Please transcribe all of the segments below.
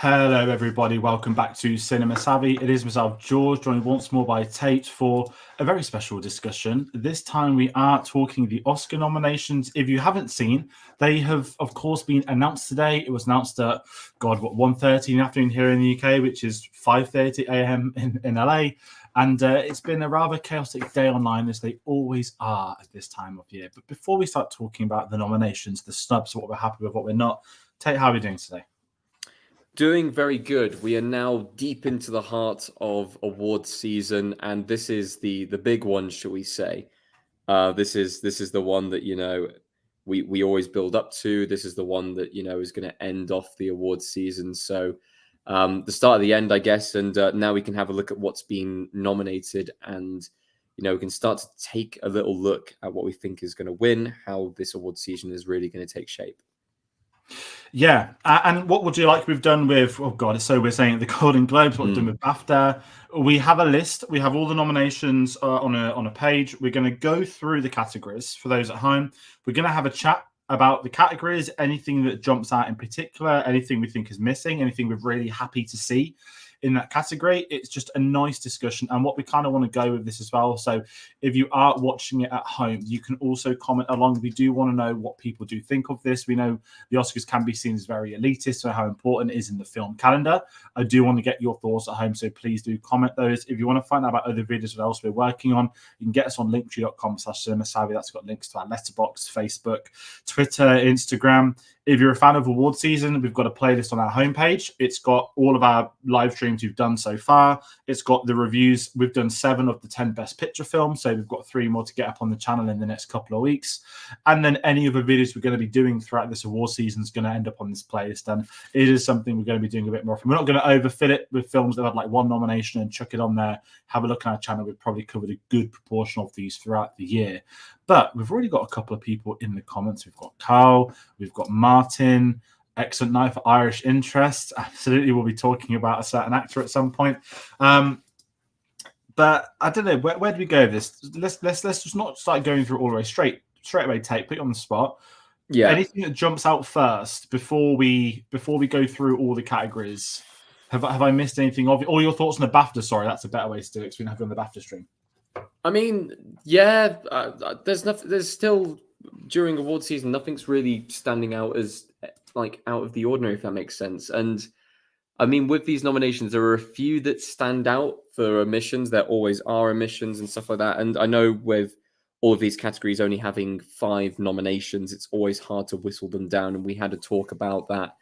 Hello, everybody. Welcome back to Cinema Savvy. It is myself, George, joined once more by Tate for a very special discussion. This time we are talking the Oscar nominations. If you haven't seen, they have, of course, been announced today. It was announced at, 1:30 in the afternoon here in the UK, which is 5:30 a.m. in LA. And it's been a rather chaotic day online, as they always are at this time of year. But before we start talking about the nominations, the snubs, what we're happy with, what we're not, Tate, how are we doing today? Doing very good. We are now deep into the heart of awards season, and this is the big one, shall we say? This is the one that we always build up to. This is the one that is going to end off the awards season. So the start of the end, I guess. And now we can have a look at what's been nominated, and we can start to take a little look at what we think is going to win, how this awards season is really going to take shape. Yeah, and what would you like we've done with, so we're saying the Golden Globes, what we've done with BAFTA. We have a list. We have all the nominations on a page. We're going to go through the categories for those at home. We're going to have a chat about the categories, anything that jumps out in particular, anything we think is missing, anything we're really happy to see in that category. It's just a nice discussion, and what we kind of want to go with this as well. So if you are watching it at home, you can also comment along. We do want to know what people do think of this. We know the Oscars can be seen as very elitist, so how important it is in the film calendar. I do want to get your thoughts at home, so please do comment those. If you want to find out about other videos what else we're working on, you can get us on linktree.com/cinemasavvy. That's got links to our Letterboxd, Facebook, Twitter, Instagram. If you're a fan of award season, we've got a playlist on our homepage. It's got all of our live streams we've done so far. It's got the reviews. We've done 7 of the 10 best picture films, so we've got 3 more to get up on the channel in the next couple of weeks. And then any other videos we're going to be doing throughout this award season is going to end up on this playlist, and it is something we're going to be doing a bit more often. We're not going to overfill it with films that have like 1 nomination and chuck it on there. Have a look on our channel. We've probably covered a good proportion of these throughout the year. But we've already got a couple of people in the comments. We've got Carl, we've got Martin, excellent night for Irish interest. Absolutely, we'll be talking about a certain actor at some point. But I don't know, where do we go with this? Let's just not start going through all the way straight away. Tate, put you on the spot. Yeah. Anything that jumps out first before we go through all the categories? Have I missed anything of it? Or your thoughts on the BAFTA? Sorry, that's a better way to do it, because we don't have you on the BAFTA stream. I mean, yeah, there's nothing. There's still, during award season, nothing's really standing out as like out of the ordinary, if that makes sense. And I mean, with these nominations, there are a few that stand out for omissions. There always are omissions and stuff like that. And I know with all of these categories only having 5 nominations, it's always hard to whistle them down. And we had a talk about that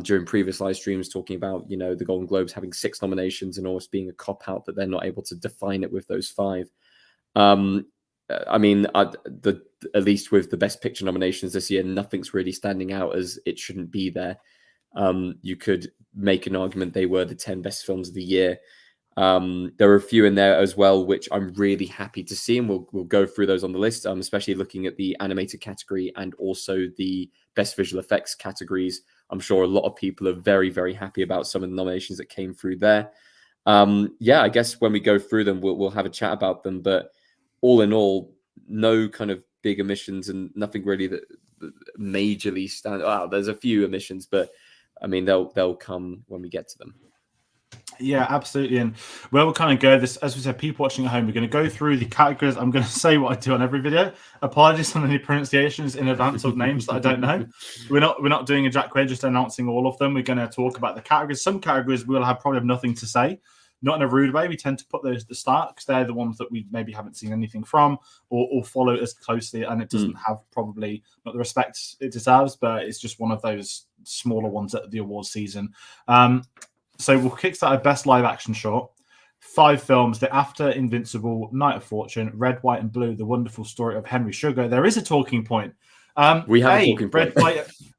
during previous live streams, talking about, the Golden Globes having 6 nominations and almost being a cop-out that they're not able to define it with those 5. I mean, at least with the Best Picture nominations this year, nothing's really standing out as it shouldn't be there. You could make an argument they were the 10 best films of the year. There are a few in there as well, which I'm really happy to see, and we'll go through those on the list, especially looking at the animated category and also the Best Visual Effects categories. I'm sure a lot of people are very, very happy about some of the nominations that came through there. I guess when we go through them, we'll have a chat about them. But all in all, no kind of big omissions and nothing really that majorly stand out. There's a few omissions, but I mean, they'll come when we get to them. Yeah, absolutely. And where we'll kind of go, this, as we said, people watching at home, we're going to go through the categories. I'm going to say what I do on every video. Apologies on any pronunciations in advance of names that I don't know. We're not doing a Jack Quaid, just announcing all of them. We're going to talk about the categories. Some categories we'll probably have nothing to say, not in a rude way. We tend to put those at the start because they're the ones that we maybe haven't seen anything from or follow as closely, and it doesn't have probably not the respect it deserves, but it's just one of those smaller ones at the awards season. So we'll kickstart a best live action short. 5 films: The After, Invincible, Night of Fortune, Red, White, and Blue, The Wonderful Story of Henry Sugar. There is a talking point. We have a talking point.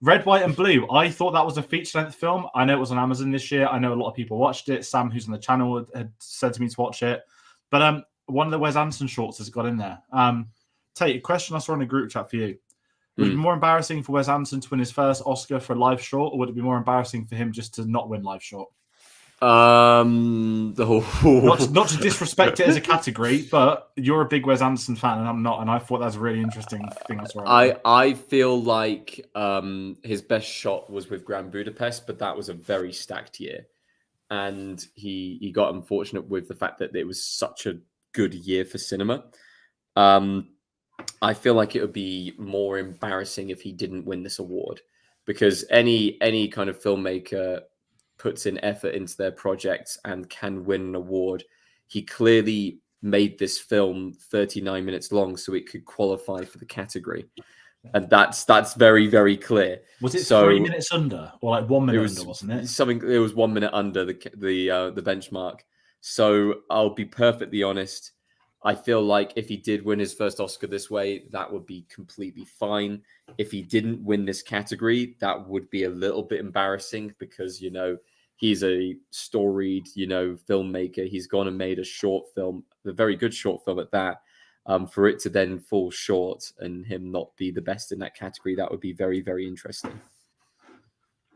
Red, White, and Blue. I thought that was a feature-length film. I know it was on Amazon this year. I know a lot of people watched it. Sam, who's on the channel, had said to me to watch it. But one of the Wes Anderson shorts has got in there. Tate, a question I saw in a group chat for you. Would it be more embarrassing for Wes Anderson to win his first Oscar for a live short, or would it be more embarrassing for him just to not win live short? Not to disrespect it as a category, but you're a big Wes Anderson fan and I'm not, and I thought that was a really interesting thing. I feel like his best shot was with Grand Budapest, but that was a very stacked year, and he got unfortunate with the fact that it was such a good year for cinema. I feel like it would be more embarrassing if he didn't win this award, because any kind of filmmaker puts in effort into their projects and can win an award. He clearly made this film 39 minutes long so it could qualify for the category, and that's very, very clear. Was it 3 minutes under, or like 1 minute under, wasn't it? Something. It was 1 minute under the benchmark. So I'll be perfectly honest. I feel like if he did win his first Oscar this way, that would be completely fine. If he didn't win this category, that would be a little bit embarrassing, because, he's a storied, filmmaker. He's gone and made a short film, a very good short film at that. For it to then fall short and him not be the best in that category, that would be very, very interesting.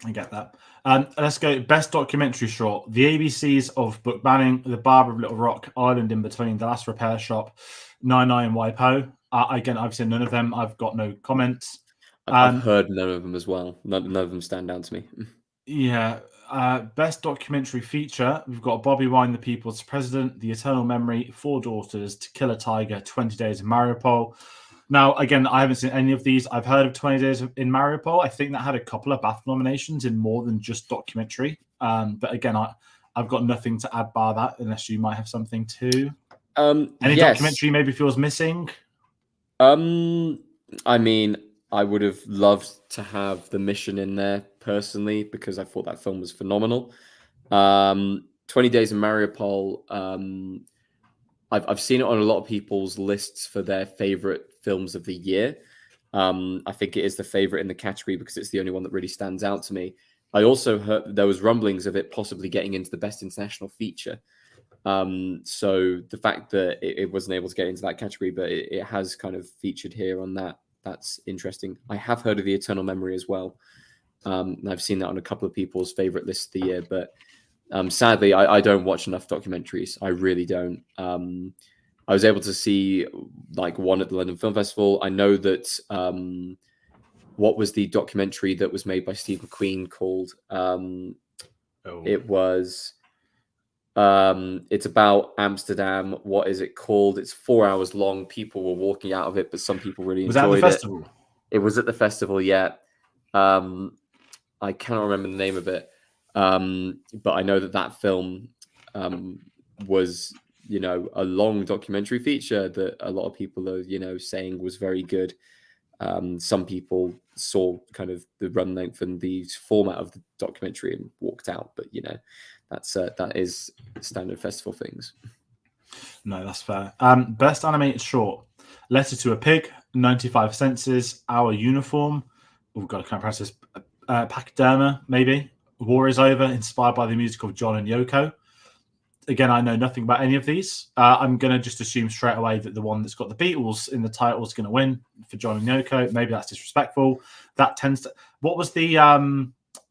I get that. Let's go best documentary short. The ABCs of Book Banning, The Barber of Little Rock, Island in Between, The Last Repair Shop, 99 and WIPO. Again, I've seen none of them. I've got no comments. I've heard none of them as well. None of them stand out to me. Yeah. Best documentary feature. We've got Bobby Wine, The People's President, The Eternal Memory, Four Daughters, To Kill a Tiger, 20 Days in Mariupol. Now, again, I haven't seen any of these. I've heard of 20 Days in Mariupol. I think that had a couple of BAFTA nominations in more than just documentary. But again, I've got nothing to add bar that, unless you might have something too. Any documentary maybe feels missing? I mean, I would have loved to have The Mission in there personally, because I thought that film was phenomenal. 20 Days in Mariupol, I've seen it on a lot of people's lists for their favorite films of the year. I think it is the favorite in the category because it's the only one that really stands out to me. I also heard that there was rumblings of it possibly getting into the best international feature. So the fact that it wasn't able to get into that category, but it has kind of featured here on that's interesting. I have heard of The Eternal Memory as well. And I've seen that on a couple of people's favorite lists of the year, but sadly, I don't watch enough documentaries. I really don't. I was able to see like one at the London Film Festival. I know that what was the documentary that was made by Steve McQueen called? It was it's about Amsterdam. What is it called? It's 4 hours long. People were walking out of it, but some people really enjoyed it. Was that at the festival? It was at the festival, yeah. I cannot remember the name of it. But I know that film was, a long documentary feature that a lot of people are, saying was very good. Some people saw kind of the run length and the format of the documentary and walked out, but that is standard festival things. No, that's fair. Best animated short: Letter to a Pig, 95 Senses, Our Uniform. We've got to kind of practice. Pachyderma, maybe. War is Over, inspired by the music of John and Yoko. Again, I know nothing about any of these. I'm going to just assume straight away that the one that's got the Beatles in the title is going to win for John and Yoko. Maybe that's disrespectful. That tends to... What was the...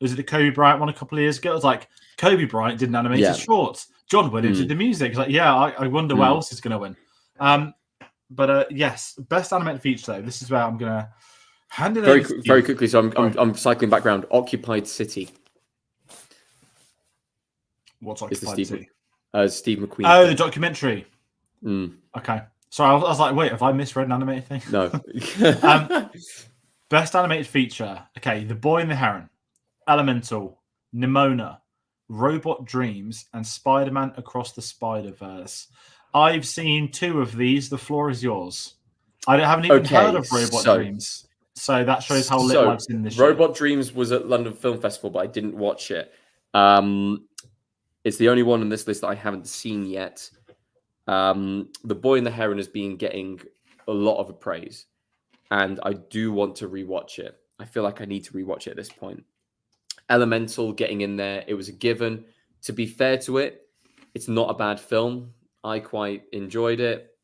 was it the Kobe Bryant one a couple of years ago? It was like, Kobe Bryant didn't animate his shorts. John Williams did the music. It's like, yeah, I wonder what else is going to win. But yes, best animated feature, though. This is where I'm going to hand it over very quickly. So I'm cycling background. Occupied City. What's Occupied City? Steve McQueen. Oh, the documentary. Okay. Sorry, I was like, wait, have I misread an animated thing? No. Best animated feature. Okay, The Boy and the Heron, Elemental, Nimona, Robot Dreams, and Spider-Man Across the Spider-Verse. I've seen 2 of these. The floor is yours. I haven't even heard of Robot Dreams. So that shows how little I've seen this Robot Dreams was at London Film Festival, but I didn't watch it. It's the only one on this list that I haven't seen yet. The Boy and the Heron has been getting a lot of praise, and I do want to rewatch it. I feel like I need to rewatch it at this point. Elemental getting in there, it was a given. To be fair to it, it's not a bad film. I quite enjoyed it.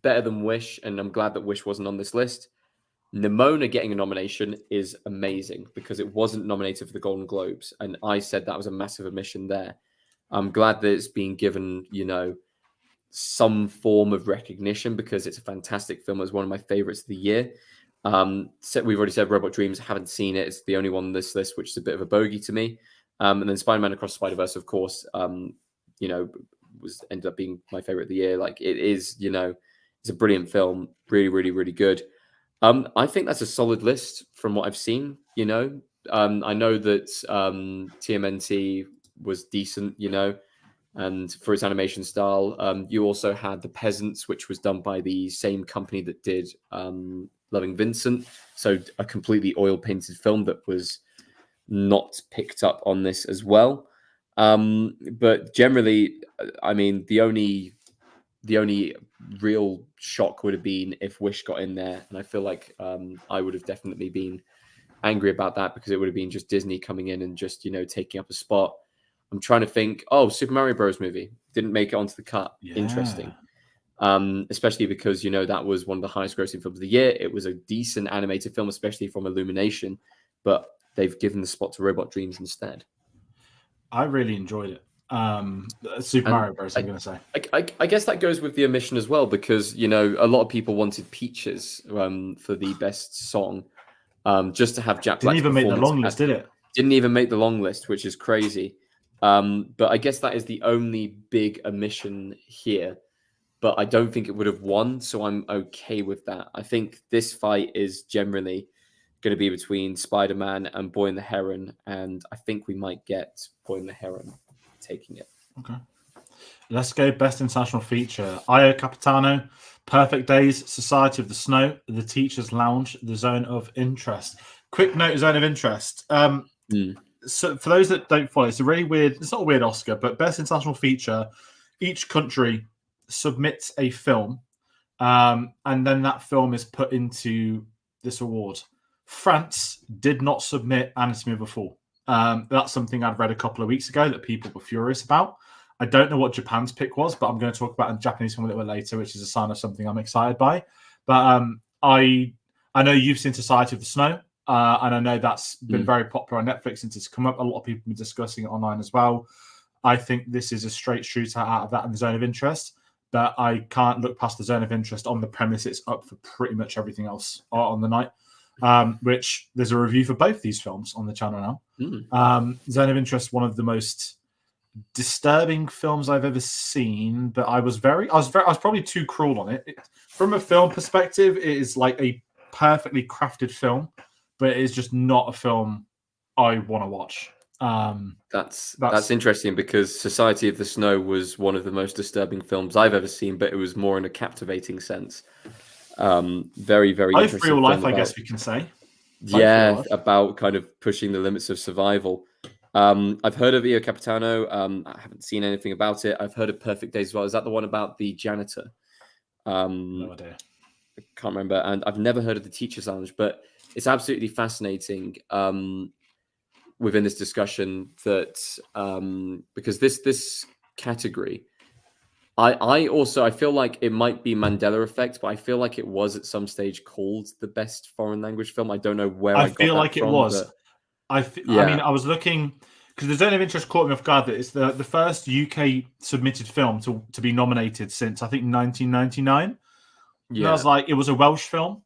Better than Wish, and I'm glad that Wish wasn't on this list. Nimona getting a nomination is amazing because it wasn't nominated for the Golden Globes, and I said that was a massive omission there. I'm glad that it's being given, some form of recognition because it's a fantastic film. It was one of my favorites of the year. We've already said Robot Dreams. Haven't seen it. It's the only one on this list, which is a bit of a bogey to me. And then Spider-Man Across the Spider-Verse, of course, ended up being my favorite of the year. Like it is, it's a brilliant film. Really, really, really good. I think that's a solid list from what I've seen. I know that TMNT was decent, and for its animation style. You also had The Peasants, which was done by the same company that did Loving Vincent. So a completely oil-painted film that was not picked up on this as well. But generally, I mean, the only real shock would have been if Wish got in there. And I feel like I would have definitely been angry about that because it would have been just Disney coming in and just, taking up a spot. I'm trying to think, Super Mario Bros. Movie didn't make it onto the cut. Yeah. Interesting. Especially because, that was one of the highest grossing films of the year. It was a decent animated film, especially from Illumination, but they've given the spot to Robot Dreams instead. I really enjoyed it. Super Mario Bros. I'm going to say. I guess that goes with the omission as well, because a lot of people wanted Peaches for the best song, just to have Jack Black's Didn't even make the long list, did it? Didn't even make the long list, which is crazy. But I guess that is the only big omission here. But I don't think it would have won, so I'm okay with that. I think this fight is generally going to be between Spider-Man and Boy and the Heron, and I think we might get Boy and the Heron taking it. Okay. Let's go Best International Feature. Io Capitano, Perfect Days, Society of the Snow, The Teacher's Lounge, The Zone of Interest. Quick note, Zone of Interest. So for those that don't follow, it's a really weird, it's not a weird Oscar, but Best International Feature, each country submits a film, and then that film is put into this award. France did not submit Anatomy of a Fall. That's something I'd read a couple of weeks ago that people were furious about. I don't know what Japan's pick was, but I'm going to talk about a Japanese film a little bit later, which is a sign of something I'm excited by. But I know you've seen Society of the Snow, and I know that's been very popular on Netflix since it's come up. A lot of people have been discussing it online as well. I think this is a straight shooter out of that in the Zone of Interest, but I can't look past the Zone of Interest on the premise it's up for pretty much everything else on the night. Which there's a review for both these films on the channel now. Zone of Interest, one of the most disturbing films I've ever seen, but I was probably too cruel on it. From a film perspective, it is like a perfectly crafted film, but it is just not a film I want to watch. That's interesting because Society of the Snow was one of the most disturbing films I've ever seen, but it was more in a captivating sense. Very, very Life, Real Life, I guess we can say. About kind of pushing the limits of survival. I've heard of Io Capitano. I haven't seen anything about it. I've heard of Perfect Days as well. Is that the one about the janitor? No idea. I can't remember. And I've never heard of the Teacher's Lounge, but it's absolutely fascinating within this discussion that because this category, I feel like it might be Mandela effect, but I feel like it was at some stage called the best foreign language film. I don't know where I feel like it was. I mean, I was looking because the Zone of Interest caught me off guard that it's the first UK submitted film to be nominated since I think 1999. Yeah, and I was like, it was a Welsh film,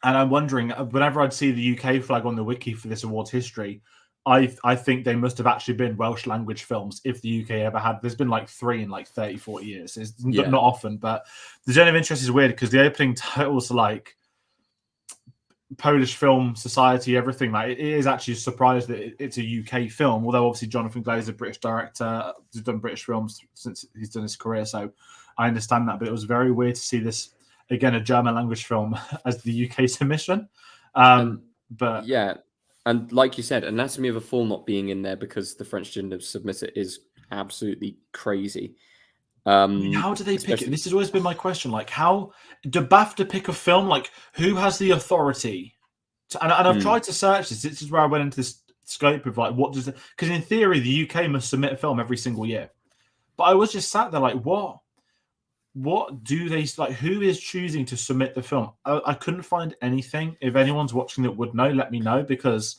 and I'm wondering whenever I'd see the UK flag on the wiki for this awards history, I think they must have actually been Welsh language films if the UK ever had. There's been like 3 in like 30, 40 years. It's not often, but the Zone of Interest is weird because the opening titles are like Polish Film Society, everything. Like it is actually surprised that it's a UK film, although obviously Jonathan Glazer, British director, has done British films since he's done his career, so I understand that. But it was very weird to see this again, a German language film as the UK submission. But yeah. And like you said, Anatomy of a Fall not being in there because the French didn't submit it is absolutely crazy. I mean, how do they pick it? This has always been my question. Like, how do BAFTA pick a film? Like, who has the authority? And I've tried to search this. This is where I went into this scope of like, what does it? Because in theory, the UK must submit a film every single year. But I was just sat there like, what? what do they like? Who is choosing to submit the film? I couldn't find anything. If anyone's watching that would know, let me know, because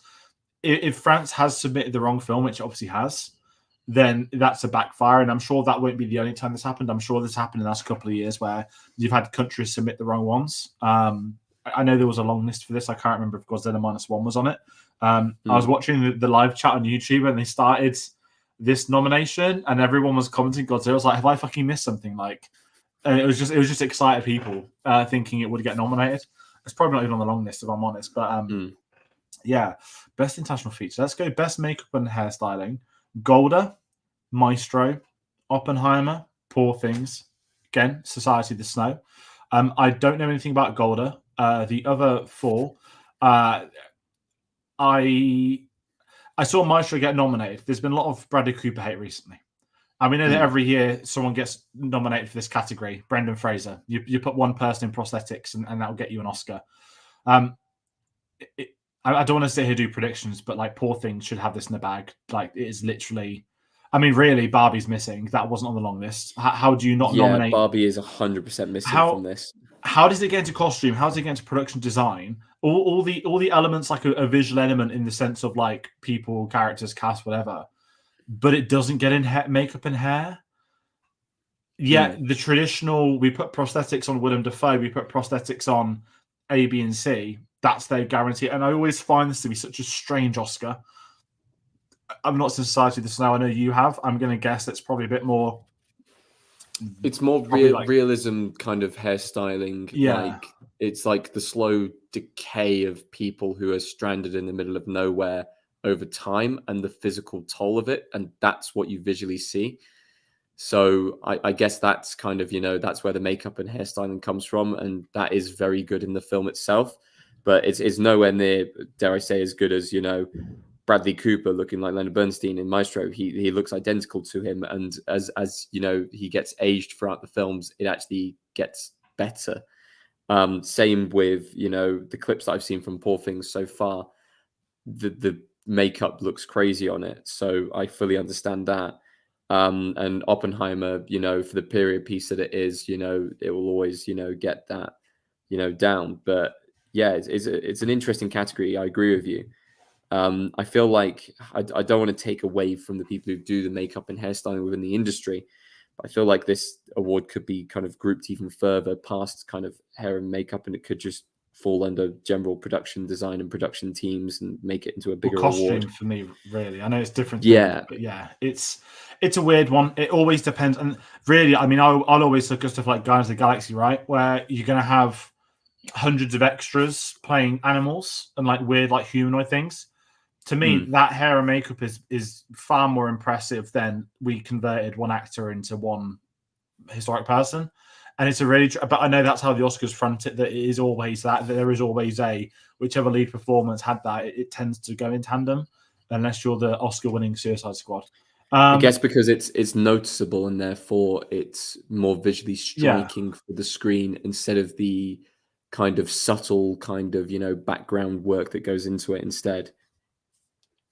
if France has submitted the wrong film, which it obviously has, then that's a backfire. And I'm sure that won't be the only time this happened. I'm sure this happened in the last couple of years where you've had countries submit the wrong ones. I know there was a long list for this. I can't remember if Godzilla Minus One was on it. I was watching the live chat on YouTube and they started this nomination and everyone was commenting Godzilla. I was like, have I fucking missed something? Like, and it was just excited people thinking it would get nominated. It's probably not even on the long list if I'm honest. But yeah, best international feature. Let's go best makeup and hairstyling. Golda, Maestro, Oppenheimer, Poor Things. Again, Society of the Snow. I don't know anything about Golda. The other four, I saw Maestro get nominated. There's been a lot of Bradley Cooper hate recently. And we know that every year someone gets nominated for this category. Brendan Fraser. You put one person in prosthetics and that'll get you an Oscar. I don't want to sit here and do predictions, but like Poor Things should have this in the bag. Like it is literally, I mean, really, Barbie's missing. That wasn't on the long list. How do you not nominate? Barbie is 100% missing from this. How does it get into costume? How does it get into production design? All the elements, like a visual element in the sense of like people, characters, cast, whatever. But it doesn't get in makeup and hair. Yeah, the traditional, we put prosthetics on Willem Dafoe, we put prosthetics on A, B, and C. That's their guarantee. And I always find this to be such a strange Oscar. I'm not Society of the Snow. I know you have. I'm going to guess it's probably a bit more. It's more realism kind of hairstyling. Yeah. Like, it's like the slow decay of people who are stranded in the middle of nowhere over time and the physical toll of it. And that's what you visually see. So I guess that's kind of, that's where the makeup and hairstyling comes from. And that is very good in the film itself. But it's nowhere near, dare I say, as good as, Bradley Cooper looking like Leonard Bernstein in Maestro. He looks identical to him. And as he gets aged throughout the films, it actually gets better. Same with, the clips that I've seen from Poor Things so far. The makeup looks crazy on it. So I fully understand that. And Oppenheimer, for the period piece that it is, it will always, get that, down. But yeah, it's an interesting category. I agree with you. I feel like I don't want to take away from the people who do the makeup and hairstyling within the industry. But I feel like this award could be kind of grouped even further past kind of hair and makeup, and it could just fall under general production design and production teams and make it into a bigger costume award. For me, really. I know it's different. Yeah. But yeah, it's a weird one. It always depends. And really, I mean, I'll always look at stuff like Guardians of the Galaxy, right? Where you're going to have hundreds of extras playing animals and like weird, like humanoid things. To me, that hair and makeup is far more impressive than we converted one actor into one historic person. And it's a really, but I know that's how the Oscars front it, that it is always that there is always whichever lead performance had that, it tends to go in tandem, unless you're the Oscar-winning Suicide Squad. I guess because it's noticeable and therefore it's more visually striking for the screen instead of the kind of subtle kind of, background work that goes into it instead.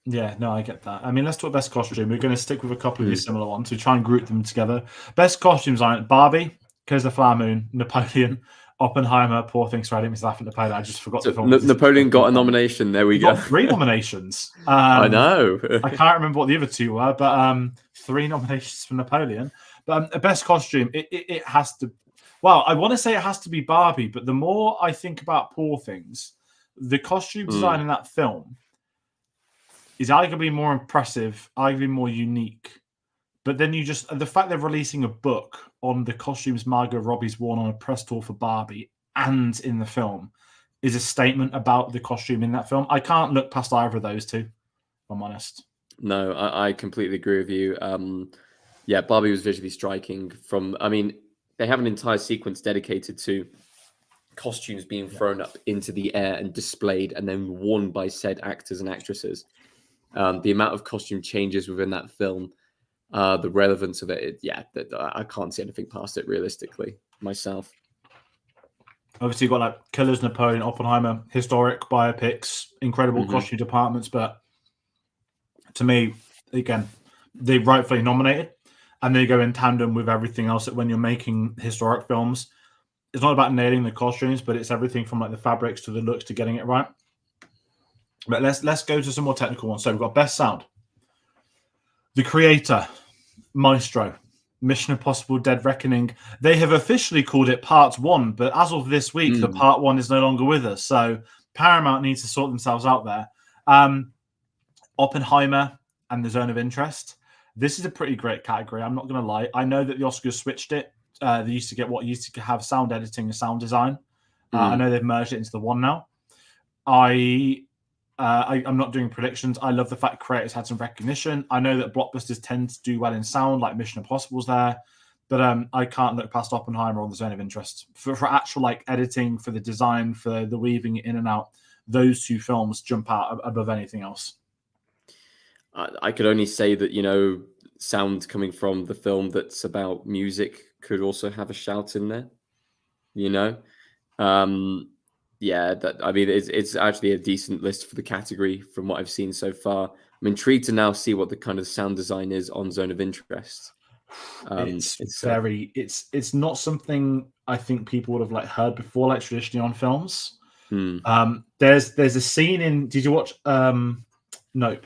Yeah, no, I get that. I mean, let's talk best costume. We're going to stick with a couple of these similar ones. We try and group them together. Best costumes are Barbie, Killers of the Flower Moon, Napoleon, Oppenheimer, Poor Things. Sorry, I didn't mean to laugh at Napoleon. I just forgot the film. Napoleon got a nomination. There we go. 3 nominations. I know. I can't remember what the other 2 were, but 3 nominations for Napoleon. But best costume, it has to. Well, I want to say it has to be Barbie, but the more I think about Poor Things, the costume design in that film is arguably more impressive, arguably more unique. But then the fact they're releasing a book on the costumes Margot Robbie's worn on a press tour for Barbie and in the film is a statement about the costume in that film. I can't look past either of those 2, if I'm honest. No, I completely agree with you. Yeah, Barbie was visually striking. They have an entire sequence dedicated to costumes being thrown up into the air and displayed and then worn by said actors and actresses. The amount of costume changes within that film, the relevance of it, I can't see anything past it realistically myself. Obviously, you've got like Killers, Napoleon, Oppenheimer, historic biopics, incredible costume departments. But to me, again, they rightfully nominated. and they go in tandem with everything else. That when you're making historic films, it's not about nailing the costumes, but it's everything from like the fabrics to the looks to getting it right. But let's go to some more technical ones. So we've got best sound, the creator, Maestro, Mission Impossible: Dead Reckoning. They have officially called it Part 1, but as of this week, the Part 1 is no longer with us. So Paramount needs to sort themselves out there. Oppenheimer and The Zone of Interest. This is a pretty great category. I'm not going to lie. I know that the Oscars switched it. They used to have sound editing and sound design. I know they've merged it into the one now. I'm not doing predictions. I love the fact creators had some recognition. I know that blockbusters tend to do well in sound, like Mission Impossible's there, but I can't look past Oppenheimer on The Zone of Interest for actual like editing, for the design, for the weaving it in and out. Those two films jump out above anything else. I could only say that, you know, sound coming from the film that's about music could also have a shout in there, you know? Yeah, I mean, it's actually a decent list for the category from what I've seen so far. I'm intrigued to now see what the kind of sound design is on Zone of Interest. It's not something I think people would have like heard before, like traditionally on films. There's a scene in. Did you watch Nope?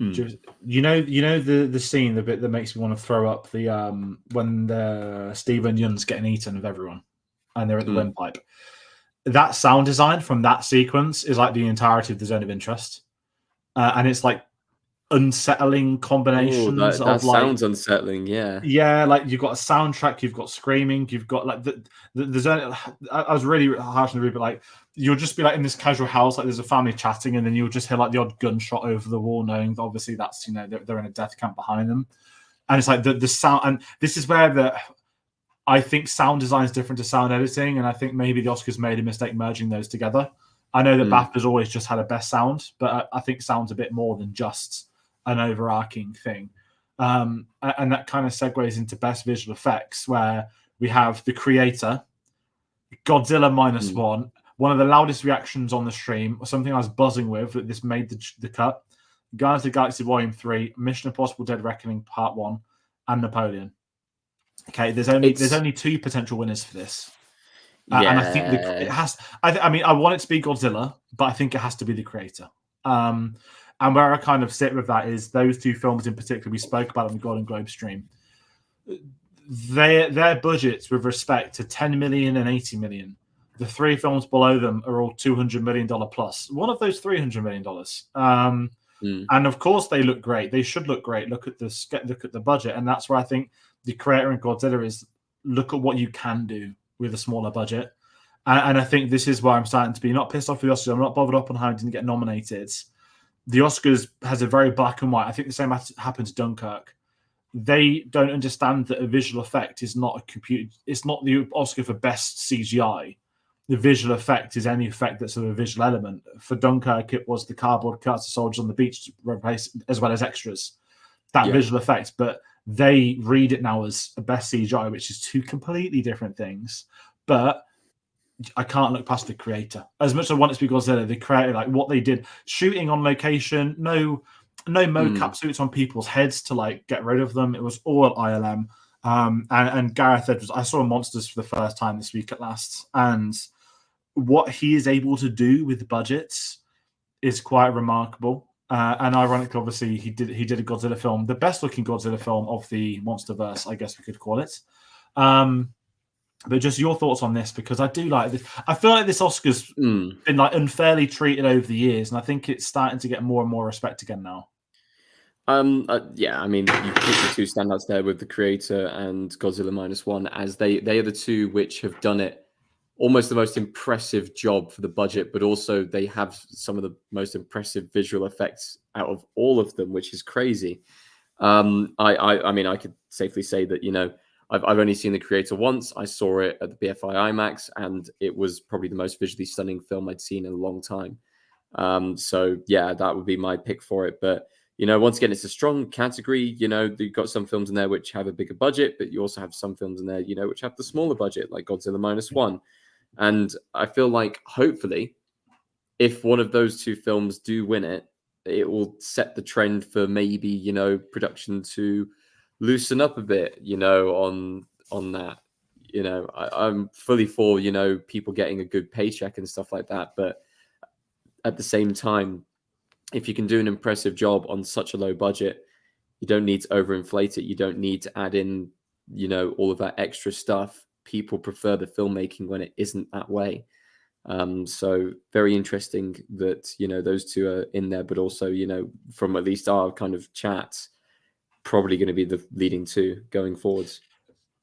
You know the scene, the bit that makes me want to throw up, the when the Stephen Yun's getting eaten with everyone and they're at the windpipe. That sound design from that sequence is like the entirety of The Zone of Interest, and it's like unsettling combinations that of like sounds unsettling. Yeah, like you've got a soundtrack, you've got screaming, you've got like the zone. I was really harsh on the but like you'll just be like in this casual house, like there's a family chatting, and then you'll just hear like the odd gunshot over the wall, knowing that obviously that's, you know, they're in a death camp behind them, and it's like the sound. And this is where I think sound design is different to sound editing, and I think maybe the Oscars made a mistake merging those together. I know that BAFTA's always just had a best sound, but I think sound's a bit more than just an overarching thing. And that kind of segues into best visual effects, where we have the creator, Godzilla minus one of the loudest reactions on the stream, or something I was buzzing with that this made the cut. Guardians of the Galaxy Volume 3, Mission Impossible: Dead Reckoning Part 1, and Napoleon. Okay, there's only two potential winners for this. And I think it has. I mean, I want it to be Godzilla, but I think it has to be the creator. And where I kind of sit with that is those two films in particular we spoke about on the Golden Globe stream. Their budgets with respect to 10 million and 80 million. The three films below them are all $200 million plus. One of those $300 million. And of course they look great. They should look great. Look at the budget, and that's where I think the creator in Godzilla is look at what you can do with a smaller budget. And I think this is why I'm starting to be not pissed off with the Oscars. I'm not bothered Oppenheimer didn't get nominated. The Oscars has a very black and white. I think the same happened to Dunkirk. They don't understand that a visual effect is not a computer. It's not the Oscar for best CGI. The visual effect is any effect that's of a visual element. For Dunkirk, it was the cardboard cuts of soldiers on the beach to replace, as well as extras. That visual effect, but they read it now as a best CGI, which is two completely different things. But I can't look past the creator. As much as I want it to be Godzilla, the creator, like what they did, shooting on location, no mocap suits on people's heads to like get rid of them. It was all ILM. And Gareth Edwards, I saw Monsters for the first time this week at last, and what he is able to do with budgets is quite remarkable. And ironically, obviously, he did a Godzilla film, the best looking Godzilla film of the Monsterverse, I guess we could call it. But just your thoughts on this, because I do like this. I feel like this Oscar's been like unfairly treated over the years, and I think it's starting to get more and more respect again now. Yeah, I mean, you picked the two standouts there with the creator and Godzilla minus one, as they are the two which have done it almost the most impressive job for the budget, but also they have some of the most impressive visual effects out of all of them, which is crazy. I mean, I could safely say that, you know, I've only seen the creator once. I saw it at the BFI IMAX, and it was probably the most visually stunning film I'd seen in a long time. So yeah, that would be my pick for it. But you know, once again, it's a strong category. You know, you've got some films in there which have a bigger budget, but you also have some films in there, you know, which have the smaller budget, like Godzilla minus one. And I feel like hopefully, if one of those two films do win it, it will set the trend for maybe, you know, production to loosen up a bit, on that. I'm fully for, people getting a good paycheck and stuff like that. But at the same time, if you can do an impressive job on such a low budget, you don't need to overinflate it. You don't need to add in, all of that extra stuff. People prefer the filmmaking when it isn't that way. So very interesting that, those two are in there, but also, from at least our kind of chats, probably going to be the leading two going forwards.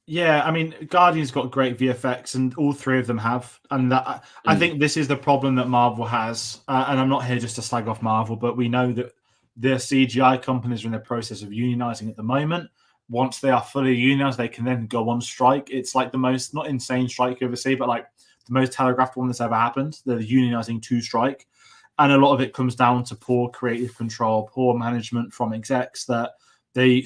Yeah, I mean, Guardian's got great VFX, and all three of them have. And that, I think this is the problem that Marvel has. And I'm not here just to slag off Marvel, but we know that the CGI companies are in the process of unionizing at the moment. Once they are fully unionized, they can then go on strike. It's like the most, not insane strike you ever see, but like the most telegraphed one that's ever happened. They're unionizing to strike. And a lot of it comes down to poor creative control, poor management from execs that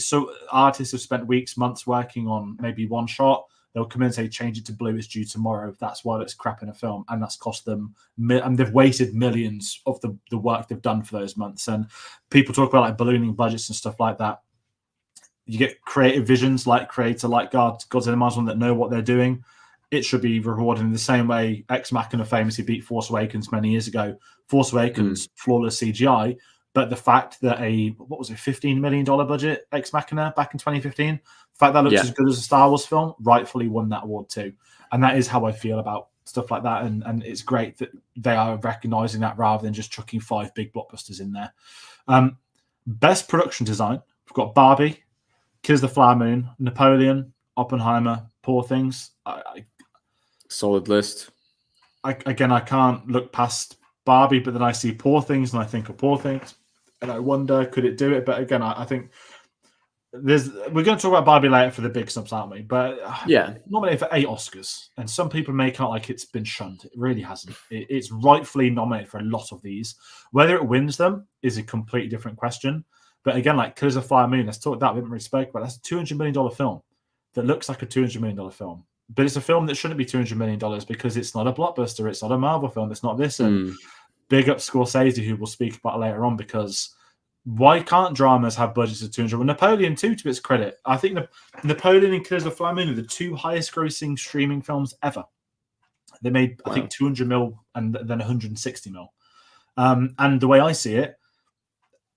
so artists have spent weeks, months working on maybe one shot. They'll come in and say, change it to blue, it's due tomorrow. That's why it's crap in a film. And that's cost them, and they've wasted millions of the work they've done for those months. And people talk about like ballooning budgets and stuff like that. You get creative visions like creator, like Godzilla Amazon that know what they're doing. It should be rewarded in the same way Ex Machina famously beat Force Awakens many years ago. Force Awakens, flawless CGI. But the fact that $15 million budget Ex Machina back in 2015, the fact that looks as good as a Star Wars film, rightfully won that award too. And that is how I feel about stuff like that. And it's great that they are recognizing that rather than just chucking 5 big blockbusters in there. Best production design, we've got Barbie, Kiss the Flower Moon, Napoleon, Oppenheimer, Poor Things. Solid list. I can't look past Barbie, but then I see Poor Things and I think of Poor Things. And I wonder, could it do it? But again, I think we're going to talk about Barbie later for the big subs, aren't we? But nominated for 8 Oscars, and some people make out like it's been shunned. It really hasn't. It's rightfully nominated for a lot of these. Whether it wins them is a completely different question. But again, like Killers of Fire Moon, let's talk that. We haven't really spoke about. That's a $200 million film that looks like a $200 million film. But it's a film that shouldn't be $200 million because it's not a blockbuster. It's not a Marvel film. It's not this. And big up Scorsese, who we'll speak about later on, because why can't dramas have budgets of 200? Well, Napoleon too, to its credit. I think Napoleon and Killers of the Flower Moon are the 2 highest grossing streaming films ever. They made, I think, 200 mil and then 160 mil. And the way I see it,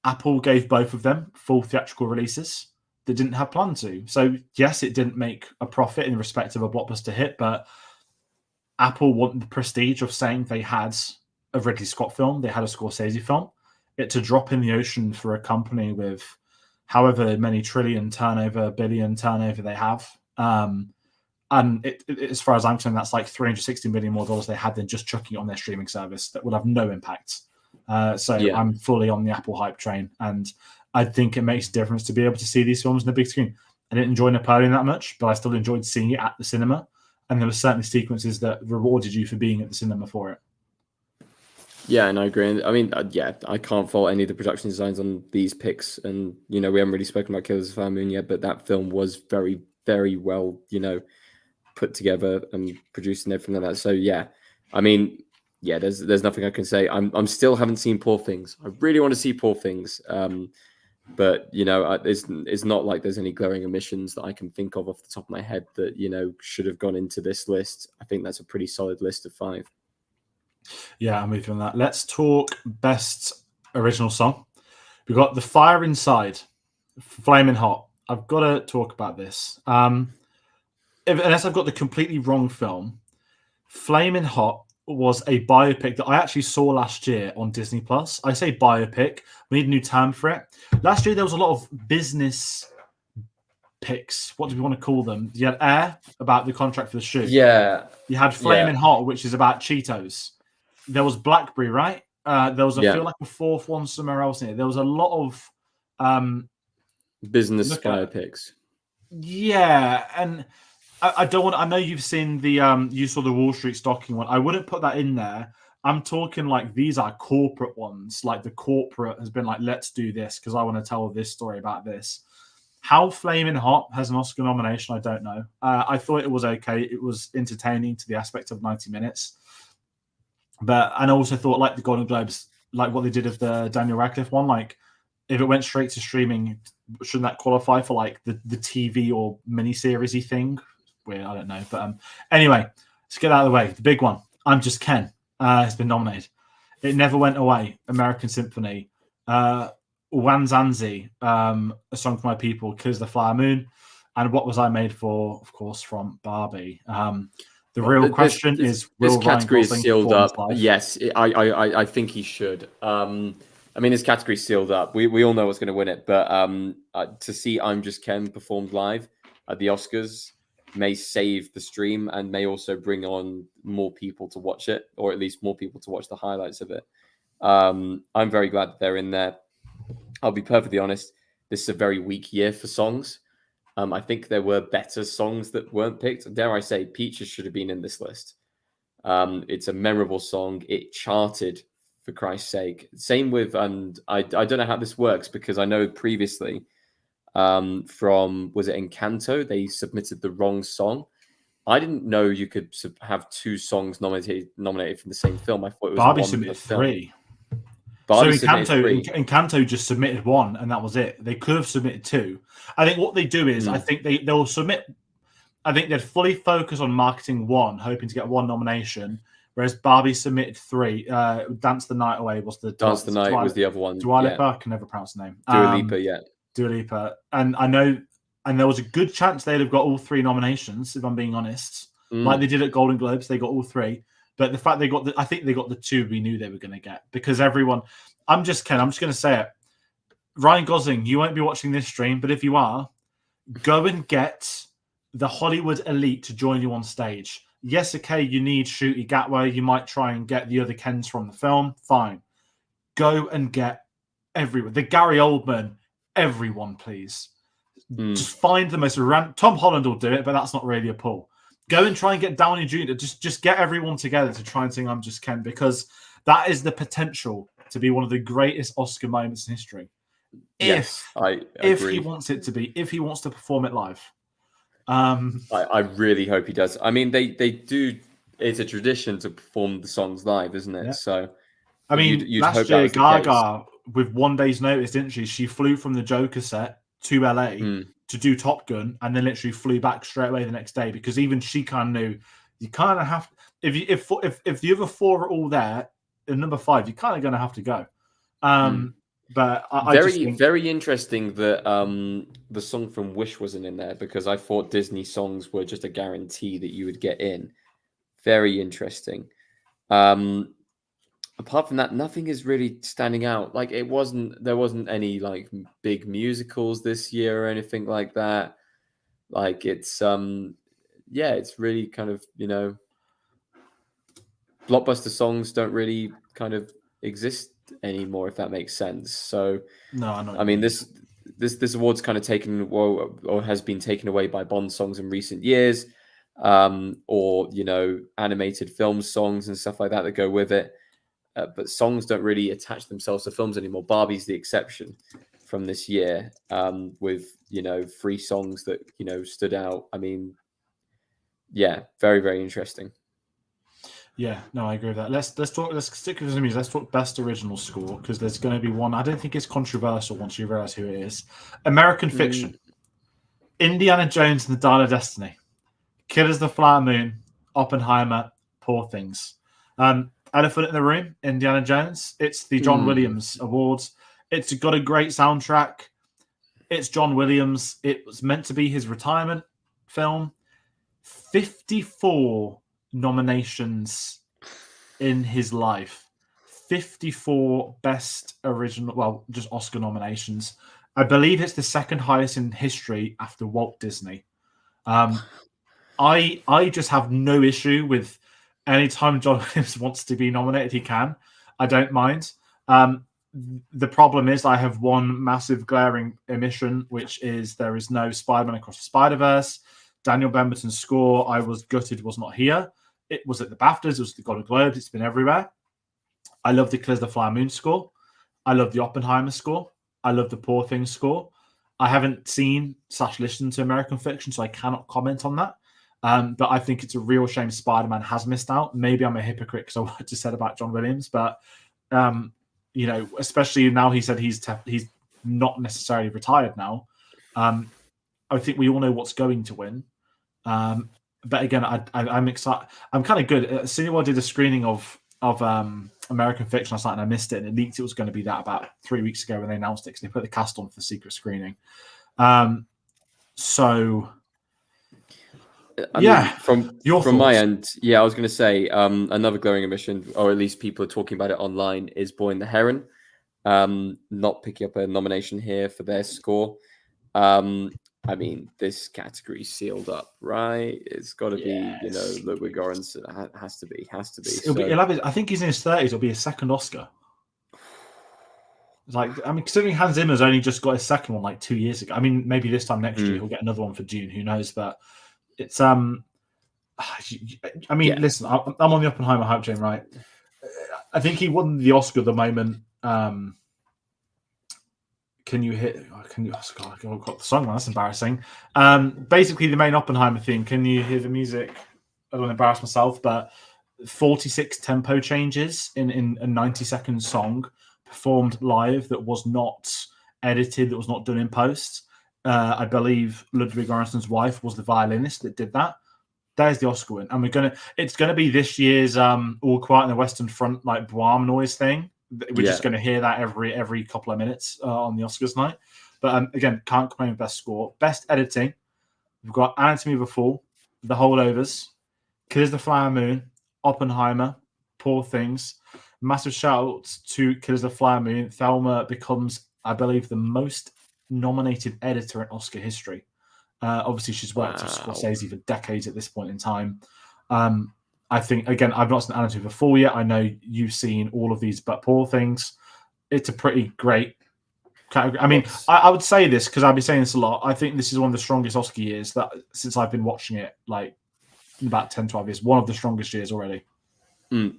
Apple gave both of them full theatrical releases that didn't have planned to. So yes, it didn't make a profit in respect of a blockbuster hit, but Apple wanted the prestige of saying they had a Ridley Scott film, they had a Scorsese film. It to drop in the ocean for a company with however many trillion turnover, billion turnover they have. And as far as I'm concerned, that's like $360 million more they had than just chucking it on their streaming service that would have no impact. I'm fully on the Apple hype train, and I think it makes a difference to be able to see these films on the big screen. I didn't enjoy Napoleon that much, but I still enjoyed seeing it at the cinema. And there were certainly sequences that rewarded you for being at the cinema for it. Yeah, and I agree. I mean, I can't fault any of the production designs on these picks. And, we haven't really spoken about Killers of the Flower Moon yet, but that film was very, very well, put together and produced and everything like that. So, yeah, I mean, there's nothing I can say. I'm still haven't seen Poor Things. I really want to see Poor Things. But, it's not like there's any glaring omissions that I can think of off the top of my head that, should have gone into this list. I think that's a pretty solid list of 5. Yeah, I'm with you on that. Let's talk best original song. We've got The Fire Inside, Flaming Hot. I've got to talk about this. Unless I've got the completely wrong film, Flaming Hot was a biopic that I actually saw last year on Disney Plus. I say biopic. We need a new term for it. Last year, there was a lot of business picks. What do we want to call them? You had Air, about the contract for the shoe. Yeah. You had Flaming Hot, which is about Cheetos. There was Blackberry, right? There was, I feel like, a 4th one somewhere else in it. There was a lot of business biopics. Yeah, and I don't want. I know you've seen the you saw the Wall Street stocking one. I wouldn't put that in there. I'm talking like these are corporate ones. Like the corporate has been like, let's do this because I want to tell this story about this. How Flaming Hot has an Oscar nomination, I don't know. I thought it was okay. It was entertaining to the aspect of 90 minutes. And I also thought, like the Golden Globes, like what they did of the Daniel Radcliffe one, like if it went straight to streaming, shouldn't that qualify for like the TV or miniseries-y thing? Weird, I don't know. But anyway, let's get out of the way. The big one, I'm Just Ken, has been nominated. It Never Went Away, American Symphony. Wanzanzi, A Song for My People, Killers of the Flower Moon, and What Was I Made For, of course, from Barbie. The real question is, will this category Ryan Gosling is sealed up? live? Yes, I think he should. I mean, his category's sealed up. We all know what's going to win it, but to see I'm Just Ken performed live at the Oscars may save the stream and may also bring on more people to watch it, or at least more people to watch the highlights of it. I'm very glad that they're in there. I'll be perfectly honest, this is a very weak year for songs. I think there were better songs that weren't picked. Dare I say, Peaches should have been in this list. It's a memorable song. It charted, for Christ's sake. Same with, and I don't know how this works, because I know previously from, was it Encanto? They submitted the wrong song. I didn't know you could have two songs nominated from the same film. I thought it was Barbie one submitted film. 3. Barbie so Encanto just submitted 1, and that was it. They could have submitted 2. I think what they do is, I think they'll submit. I think they'd fully focus on marketing 1, hoping to get 1 nomination. Whereas Barbie submitted 3. Dance the Night Away was the Dance the Night was the other one. Dua Lipa, I can never pronounce the name. Dua Lipa, yeah. Dua Lipa, and I know, and there was a good chance they'd have got all 3 nominations. If I'm being honest, like they did at Golden Globes, they got all 3. But the fact I think they got the 2 we knew they were going to get, because everyone. I'm just going to say it. Ryan Gosling, you won't be watching this stream, but if you are, go and get the Hollywood elite to join you on stage. Yes, okay, you need Ncuti Gatwa. You might try and get the other Kens from the film. Fine. Go and get everyone. The Gary Oldman, everyone, please. Just find the most random. Tom Holland will do it, but that's not really a pull. Go and try and get Downey Jr. Just get everyone together to try and sing I'm Just Ken, because that is the potential to be one of the greatest Oscar moments in history. Yes, if he wants it to be, if he wants to perform it live. I really hope he does. I mean, they do. It's a tradition to perform the songs live, isn't it? Yeah. So, I mean, last year Gaga, with 1 day's notice, didn't she? She flew from the Joker set to LA to do Top Gun, and then literally flew back straight away the next day, because even she kind of knew you kind of have. If the other 4 are all there, and number 5, you're kind of going to have to go. But I just think... very interesting that the song from Wish wasn't in there, because I thought Disney songs were just a guarantee that you would get in. Very interesting. Apart from that, nothing is really standing out. Like there wasn't any like big musicals this year or anything like that. Like it's it's really kind of, blockbuster songs don't really kind of exist anymore, if that makes sense. So I mean, this award's kind of taken or has been taken away by Bond songs in recent years, or animated film songs and stuff like that go with it. But songs don't really attach themselves to films anymore. Barbie's the exception from this year, with 3 songs that stood out. I mean, very, very interesting. Yeah, no, I agree with that. Let's stick with the music. Let's talk best original score, because there's going to be one. I don't think it's controversial once you realize who it is. American Fiction, Indiana Jones and the Dial of Destiny, Killers of the Flower Moon, Oppenheimer, Poor Things. Elephant in the Room, Indiana Jones. It's the John Williams Awards. It's got a great soundtrack. It's John Williams. It was meant to be his retirement film. 54 nominations in his life. 54 best original, just Oscar nominations. I believe it's the second highest in history after Walt Disney. I just have no issue with anytime John Williams wants to be nominated, he can. I don't mind. The problem is I have one massive glaring omission, which is there is no Spider-Man Across the Spider-Verse. Daniel Pemberton's score, I was gutted, was not here. It was at the BAFTAs, it was the Golden Globes, it's been everywhere. I love the Killers of the Flower Moon score. I love the Oppenheimer score. I love the Poor Things score. I haven't seen / listened to American Fiction, so I cannot comment on that. But I think it's a real shame Spider-Man has missed out. Maybe I'm a hypocrite because of what I just said about John Williams, but especially now he said he's not necessarily retired now. I think we all know what's going to win. But again, I'm excited. I'm kind of good. Cinema did a screening of American Fiction last night, and I missed it. And it leaked it was going to be that about 3 weeks ago when they announced it, because they put the cast on for the secret screening. So I mean, from my end, I was going to say another glaring omission, or at least people are talking about it online, is Boy and the Heron. Not picking up a nomination here for their score. I mean, this category sealed up, right? It's got to be, Ludwig Göransson. Has to be. I think he's in his 30s. It'll be his second Oscar. Considering Hans Zimmer's only just got his second one 2 years ago. I mean, maybe this time next year he'll get another one for Dune. Who knows? But it's listen, I'm on the Oppenheimer hype train, right? I think he won the Oscar the moment. Can you? Oh, God, got the song. That's embarrassing. Basically, the main Oppenheimer theme. Can you hear the music? I don't want to embarrass myself, but 46 tempo changes in a 90-second song performed live that was not edited, that was not done in post. I believe Ludwig Göransson's wife was the violinist that did that. There's the Oscar win, and it's gonna be this year's All Quiet on the Western Front Boam noise thing. We're just going to hear that every couple of minutes on the Oscars night. But again, can't complain with best score. Best editing, we've got Anatomy of a Fall, The Holdovers, Killers of the Flower Moon, Oppenheimer, Poor Things. Massive shout out to Killers of the Flower Moon. Thelma becomes, I believe, the most nominated editor in Oscar history. Obviously, she's worked with Scorsese for decades at this point in time. I think, again, I've not seen Anatomy of a Fall yet. I know you've seen all of these, but Poor Things, it's a pretty great category. I mean, I would say this because I've been saying this a lot. I think this is one of the strongest Oscar years since I've been watching it, in about 10, 12 years. One of the strongest years already.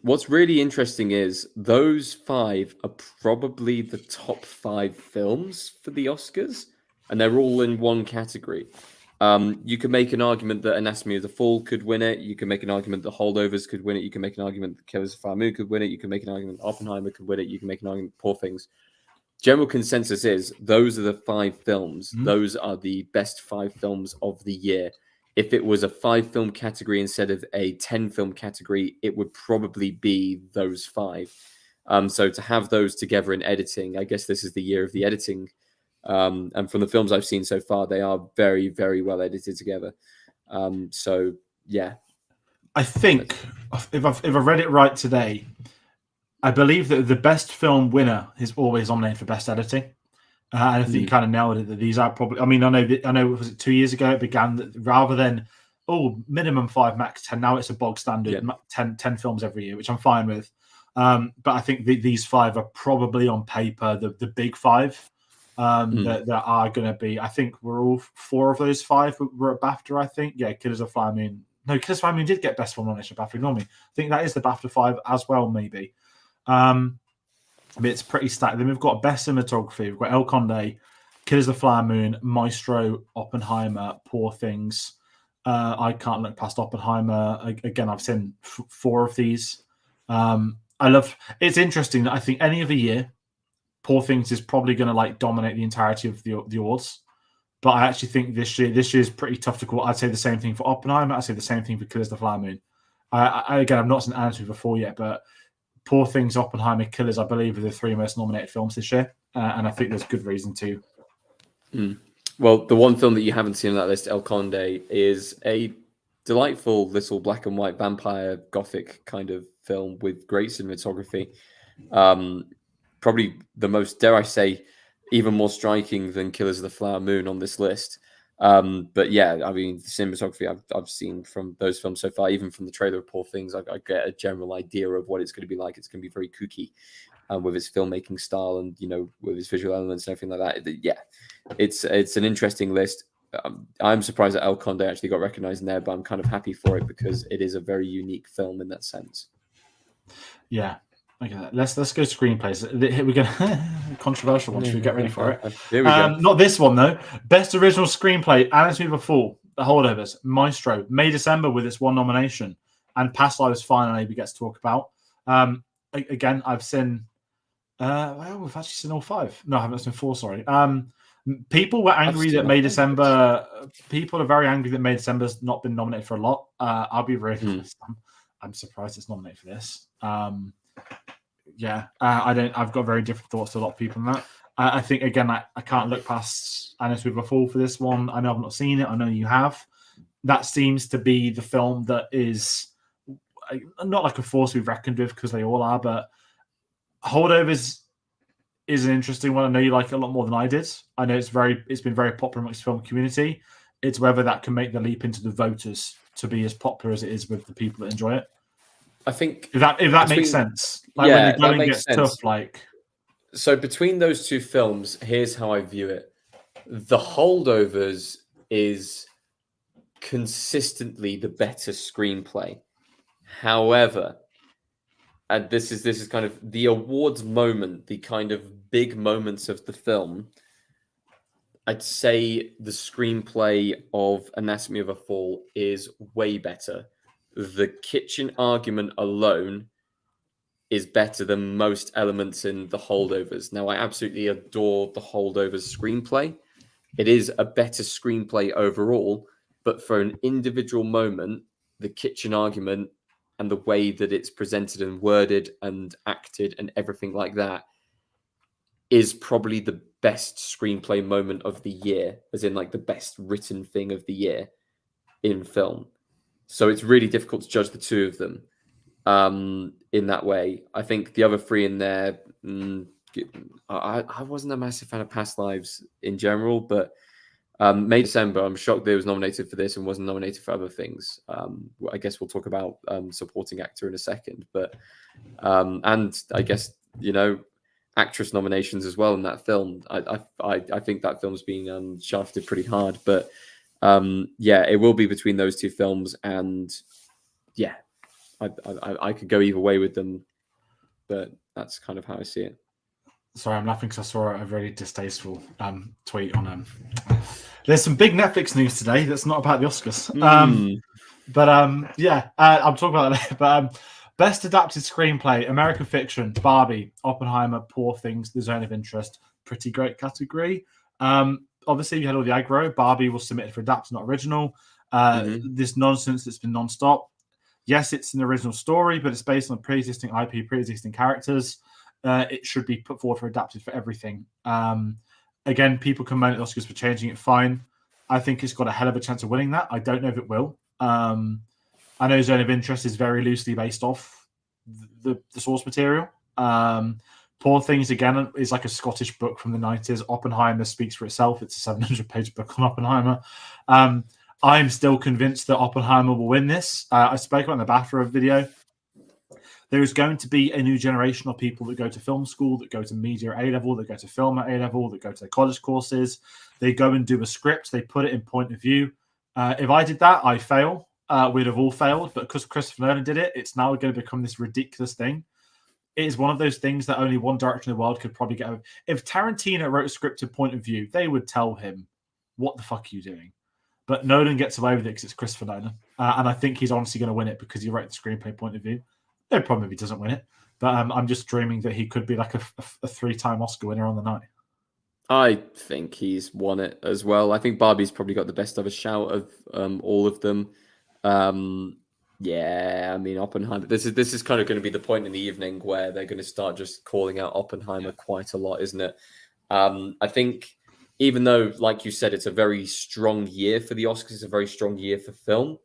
What's really interesting is those 5 are probably the top 5 films for the Oscars, and they're all in one category. You can make an argument that Anatomy of the Fall could win it. You can make an argument that Holdovers could win it. You can make an argument that Killers of the Flower Moon could win it. You can make an argument that Oppenheimer could win it. You can make an argument that Poor Things. General consensus is those are the 5 films. Those are the best 5 films of the year. If it was a 5-film category instead of a 10-film category, it would probably be those 5. So to have those together in editing, I guess this is the year of the editing. And from the films I've seen so far, they are very, very well edited together. So yeah, I think if I've read it right today, I believe that the best film winner is always nominated for best editing. And I think you kind of nailed it. That these are probably. I mean, I know. Was it 2 years ago? It began that rather than minimum 5, max 10. Now it's a bog standard 10 films every year, which I'm fine with. But I think these 5 are probably on paper the big 5. That are going to be. I think we're all 4 of those 5 were at BAFTA. I think, Killers of the Flower Moon. No, Killers of the Flower Moon did get best film nomination at BAFTA. Ignore me. I think that is the BAFTA 5 as well, maybe. But it's pretty stacked. Then we've got best cinematography. We've got El Conde, Killers of the Flower Moon, Maestro, Oppenheimer, Poor Things. I can't look past Oppenheimer. Again, I've seen 4 of these. It's interesting that I think any other year, Poor Things is probably going to dominate the entirety of the awards, but I actually think this year is pretty tough to call. I'd say the same thing for Oppenheimer. I'd say the same thing for Killers of the Flower Moon. Again, I've not seen Anatomy before yet, but Poor Things, Oppenheimer, Killers, I believe, are the 3 most nominated films this year, and I think there's good reason to. Well, the one film that you haven't seen on that list, El Conde, is a delightful little black and white vampire gothic kind of film with great cinematography. Probably the most, dare I say, even more striking than Killers of the Flower Moon on this list. But yeah, I mean, the cinematography I've seen from those films so far, even from the trailer of Poor Things, I get a general idea of what it's going to be like. It's going to be very kooky with its filmmaking style and, with its visual elements and everything like that. Yeah, it's an interesting list. I'm surprised that El Conde actually got recognized in there, but I'm kind of happy for it because it is a very unique film in that sense. Yeah. Okay, let's go screenplays. We're gonna controversial one. Should we get ready for it? Here we go. Not this one though. Best original screenplay: Anatomy of a Fall, The Holdovers, Maestro, May December with its 1 nomination, and Past Lives finally we get to talk about. Again, I've seen Well, we've actually seen all 5. No, I haven't seen 4. Sorry. People were angry seen that May all 5. December. People are very angry that May December's not been nominated for a lot. I'll be really honest. I'm surprised it's nominated for this. Yeah, I don't. I've got very different thoughts to a lot of people on that. I think again, I can't look past Annis with a Fall for this one. I know I've not seen it. I know you have. That seems to be the film that is not like a force we've reckoned with, because they all are, but Holdovers is an interesting one. I know you like it a lot more than I did. I know it's been very popular amongst the film community. It's whether that can make the leap into the voters to be as popular as it is with the people that enjoy it. I think if that makes sense. Like yeah, when the going that gets makes sense. tough, like So between those 2 films, here's how I view it. The Holdovers is consistently the better screenplay. However, and this is kind of the awards moment, the kind of big moments of the film. I'd say the screenplay of Anatomy of a Fall is way better. The kitchen argument alone is better than most elements in The Holdovers. Now, I absolutely adore The Holdovers screenplay. It is a better screenplay overall, but for an individual moment, the kitchen argument and the way that it's presented and worded and acted and everything like that is probably the best screenplay moment of the year, as in like the best written thing of the year in film. So it's really difficult to judge the 2 of them in that way. I think the other 3 in there, I wasn't a massive fan of Past Lives in general, but May December, I'm shocked that it was nominated for this and wasn't nominated for other things. I guess we'll talk about supporting actor in a second, but and I guess, actress nominations as well in that film. I think that film's been shafted pretty hard, but yeah, it will be between those 2 films, and yeah, I could go either way with them, but that's kind of how I see it. Sorry, I'm laughing because I saw a very distasteful tweet on there's some big Netflix news today that's not about the Oscars. But yeah, I'll talk about that later. But best adapted screenplay: American Fiction, Barbie, Oppenheimer, Poor Things, The Zone of Interest. Pretty great category. Obviously, you had all the aggro. Barbie was submitted for adapted, not original. This nonsense that's been non-stop. Yes, it's an original story, but it's based on pre-existing IP, pre-existing characters. It should be put forward for adapted for everything. Again, people can moan at the Oscars for changing it. Fine. I think it's got a hell of a chance of winning that. I don't know if it will. I know Zone of Interest is very loosely based off the source material. Poor Things, again, is like a Scottish book from the 90s. Oppenheimer speaks for itself. It's a 700-page book on Oppenheimer. I'm still convinced that Oppenheimer will win this. I spoke about in the BAFTA video. There is going to be a new generation of people that go to film school, that go to media at A-level, that go to film at A-level, that go to their college courses. They go and do a script. They put it in point of view. If I did that, I fail. We'd have all failed. But because Christopher Nolan did it, it's now going to become this ridiculous thing. It is one of those things that only one director in the world could probably get over. If Tarantino wrote a scripted point of view, they would tell him, what the fuck are you doing? But Nolan gets away with it because it's Christopher Nolan. And I think he's honestly going to win it because he wrote the screenplay point of view. No problem if he doesn't win it. But I'm just dreaming that he could be like a 3-time Oscar winner on the night. I think he's won it as well. I think Barbie's probably got the best of a shout of all of them. Yeah, I mean, Oppenheimer. This is kind of going to be the point in the evening where they're going to start just calling out Oppenheimer quite a lot, isn't it? I think even though, like you said, it's a very strong year for the Oscars, it's a very strong year for film.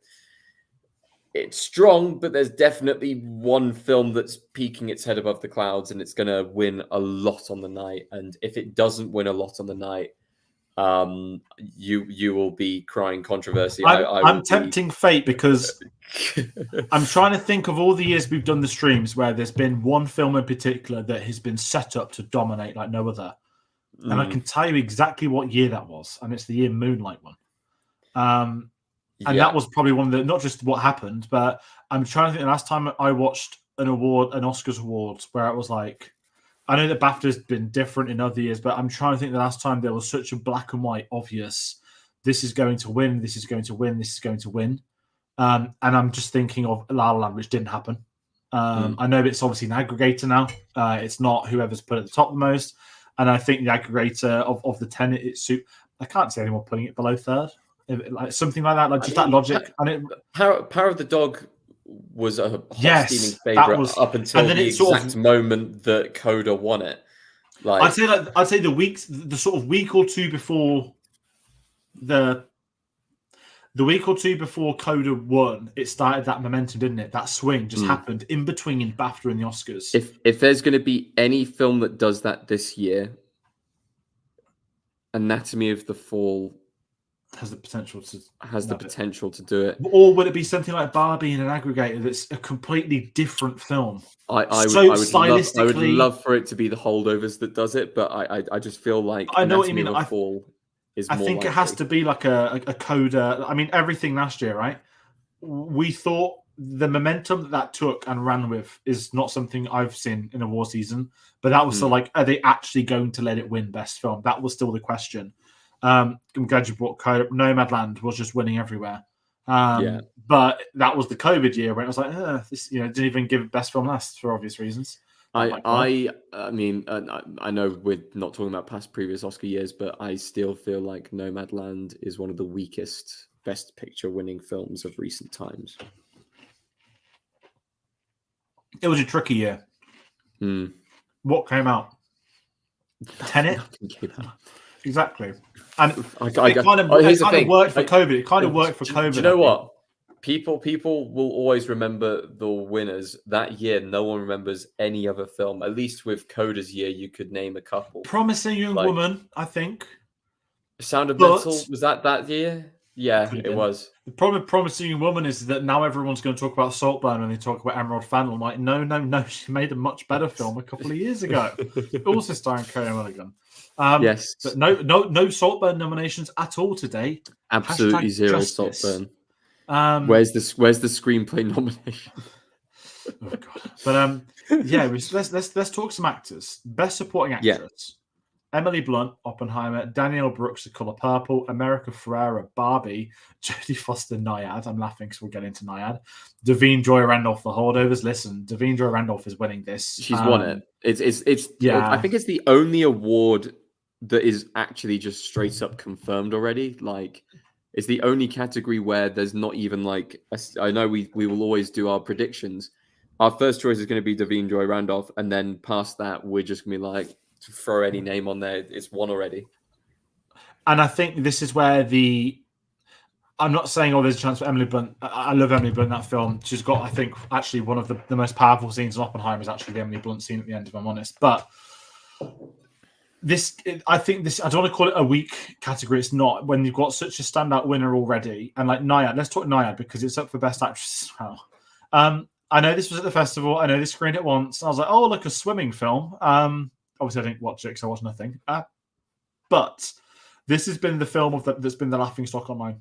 It's strong, but there's definitely one film that's peaking its head above the clouds, and it's going to win a lot on the night. And if it doesn't win a lot on the night, you will be crying controversy. I'm tempting fate because I'm trying to think of all the years we've done the streams where there's been one film in particular that has been set up to dominate like no other. And I can tell you exactly what year that was, and it's the year Moonlight won. And that was probably one of the, not just what happened, but I'm trying to think the last time I watched an Oscars awards where it was like, I know that BAFTA's been different in other years, but I'm trying to think the last time there was such a black and white obvious, this is going to win, this is going to win, this is going to win. And I'm just thinking of La La Land, which didn't happen. I know it's obviously an aggregator now. It's not whoever's put it at the top the most. And I think the aggregator of the 10, I can't see anyone putting it below third. Like something like that, like just that logic. Power of the Dog was a hot steaming Yes, favorite up until the exact moment that Coda won it. I'd say the sort of week or two before the week or two before Coda won, it started that momentum, didn't it? That swing just happened in between BAFTA and the Oscars. If there's going to be any film that does that this year, Anatomy of the Fall has the potential to do it. Or would it be something like Barbie in an aggregator that's a completely different film? I would love for it to be the Holdovers that does it, but I just feel like I know what you mean. Of a Fall is more think likely. It has to be like a Coda. I mean, everything last year, right? We thought the momentum that took and ran with is not something I've seen in a war season, but that was still like, are they actually going to let it win best film? That was still the question. I'm glad you brought Coda. Nomadland was just winning everywhere. But that was the COVID year when it was like, this, didn't even give best film last for obvious reasons. I mean, I know we're not talking about previous Oscar years, but I still feel like Nomadland is one of the weakest Best Picture winning films of recent times. It was a tricky year. What came out? Tenet? Nothing came out. Exactly. And it kind of worked for COVID. It kind of worked for COVID. Do you know what? People will always remember the winners. That year, no one remembers any other film. At least with Coda's year, you could name a couple. Promising Young Woman, I think. Sound of Metal, was that year? Yeah, it was. The problem with Promising Young Woman is that now everyone's going to talk about Saltburn when they talk about Emerald Fennell. I'm like, no, she made a much better film a couple of years ago. Also starring Carey Mulligan. Yes. But no Saltburn nominations at all today. Absolutely zero Saltburn. Where's the screenplay nomination? Oh god! But let's talk some actors. Best Supporting Actress: Emily Blunt, Oppenheimer; Danielle Brooks, The Color Purple; America Ferrera, Barbie; Jodie Foster, Nyad. I'm laughing because we'll get into Nyad. Davine Joy Randolph, The Holdovers. Listen, Davine Joy Randolph is winning this. She's won it. It's I think it's the only award that is actually just straight up confirmed already. Like, it's the only category where there's not even like I know we will always do our predictions. Our first choice is going to be Davine Joy Randolph, and then past that, we're just going to be like, to throw any name on there, it's won already. And I think this is where I'm not saying, there's a chance for Emily Blunt. I love Emily Blunt in that film. She's got, I think, actually one of the most powerful scenes in Oppenheimer is actually the Emily Blunt scene at the end, if I'm honest. But I don't want to call it a weak category. It's not, when you've got such a standout winner already. And like Nyad, let's talk Nyad because it's up for Best Actress as well. I know this was at the festival. I know they screened it once. I was like, oh, look, a swimming film. Obviously, I didn't watch it because I watched nothing. But this has been the film that's been the laughing stock on mine.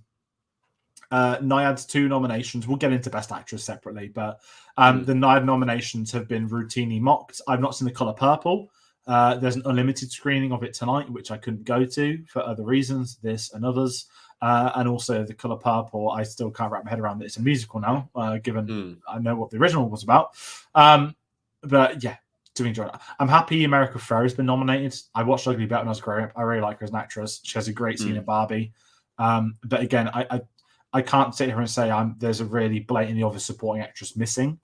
Nyad's 2 nominations. We'll get into Best Actress separately, but the Nyad nominations have been routinely mocked. I've not seen The Color Purple. There's an unlimited screening of it tonight, which I couldn't go to for other reasons, this and others. And also The Color Purple, I still can't wrap my head around that it's a musical now, given I know what the original was about. But yeah, to enjoy that. I'm happy America Ferrera has been nominated. I watched Ugly Betty when I was growing up. I really like her as an actress. She has a great scene in Barbie. But again, I can't sit here and say there's a really blatantly obvious supporting actress missing,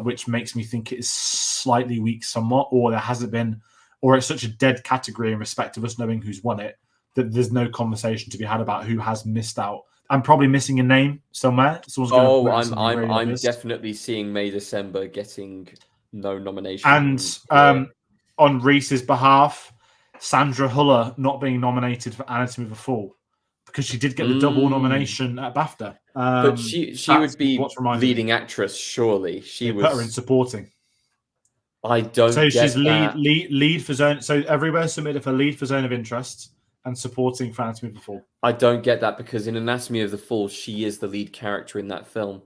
which makes me think it is slightly weak somewhat, or there hasn't been, or it's such a dead category in respect of us knowing who's won it, that there's no conversation to be had about who has missed out. I'm probably missing a name somewhere. I'm definitely seeing May December getting no nomination. And on Reese's behalf, Sandra Huller not being nominated for Anatomy of a Fall because she did get the double nomination at BAFTA. But she would be leading actress, surely. She was put her in supporting. I don't. So she's lead for zone. So everywhere submitted for lead for Zone of Interest and supporting for Anatomy of the Fall. I don't get that because in Anatomy of the Fall, she is the lead character in that film.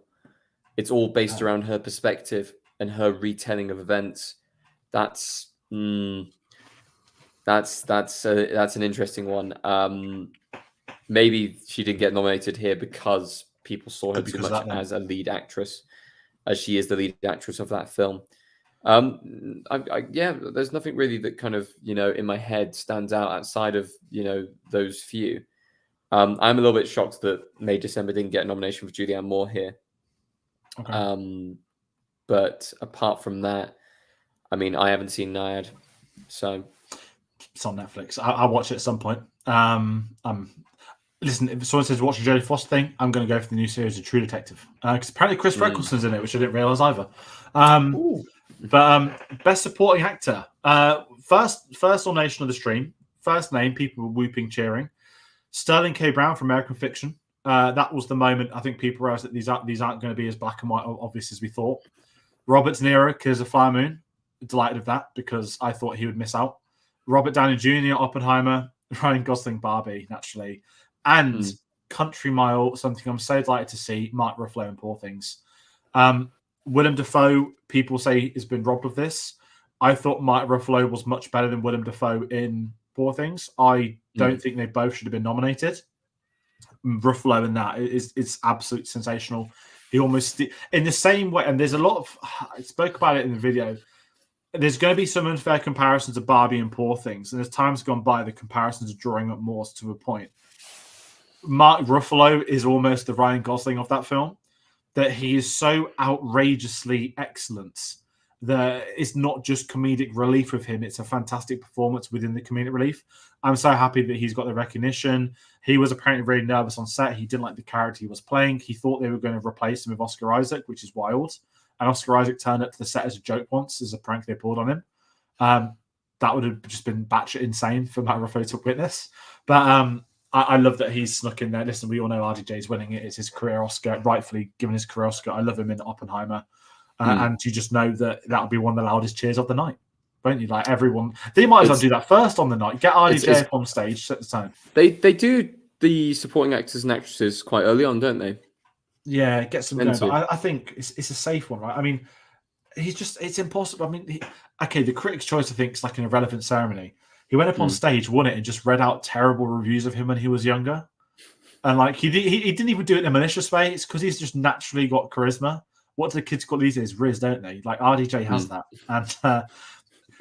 It's all based around her perspective and her retelling of events. That's an interesting one. Maybe she didn't get nominated here because people saw her too much as a lead actress. as she is the lead actress of that film. Yeah, there's nothing really that kind of in my head stands out outside of those few. I'm a little bit shocked that May December didn't get a nomination for Julianne Moore here. Okay. But apart from that, I mean, I haven't seen Naiad, so it's on Netflix. I'll watch it at some point. Listen, if someone says watch the Jodie Foster thing, I'm going to go for the new series of True Detective because apparently Chris Eccleston's in it, which I didn't realize either. But best supporting actor, first nomination of the stream, first name, people were whooping, cheering. Sterling K. Brown from American Fiction. That was the moment I think people realized that these aren't going to be as black and white obvious as we thought. Robert De Niro, Killers of Flower Moon. Delighted of that because I thought he would miss out. Robert Downey Jr., Oppenheimer, Ryan Gosling, Barbie, naturally, and Country Mile, something I'm so delighted to see, Mark Ruffalo and Poor Things. Willem Dafoe, people say, has been robbed of this. I thought Mark Ruffalo was much better than Willem Dafoe in Poor Things. I don't think they both should have been nominated. Ruffalo in that is absolutely sensational. He almost, in the same way, and there's a lot of, I spoke about it in the video, there's going to be some unfair comparisons of Barbie and Poor Things, and as time's gone by, the comparisons are drawing up more to a point. Mark Ruffalo is almost the Ryan Gosling of that film, that he is so outrageously excellent that it's not just comedic relief with him, it's a fantastic performance within the comedic relief. I'm so happy that he's got the recognition. He was apparently really nervous on set. He didn't like the character he was playing. He thought they were going to replace him with Oscar Isaac, which is wild. And Oscar Isaac turned up to the set as a joke once, as a prank they pulled on him. That would have just been batshit insane for Matt Ruffalo to witness. But I love that he's snuck in there. Listen, we all know RDJ's winning it. It's his career Oscar, rightfully given his career Oscar. I love him in Oppenheimer. And you just know that that'll be one of the loudest cheers of the night, won't you? Like everyone, they might as well do that first on the night. Get RDJ up on stage, set the tone. They do the supporting actors and actresses quite early on, don't they? Yeah, get some going. But I think it's a safe one, right? I mean, it's impossible. I mean, the Critics' Choice, I think, is like an irrelevant ceremony. He went up on stage, won it, and just read out terrible reviews of him when he was younger. And like he didn't even do it in a malicious way. It's because he's just naturally got charisma. What do the kids call these days? Riz, don't they? Like RDJ has that. And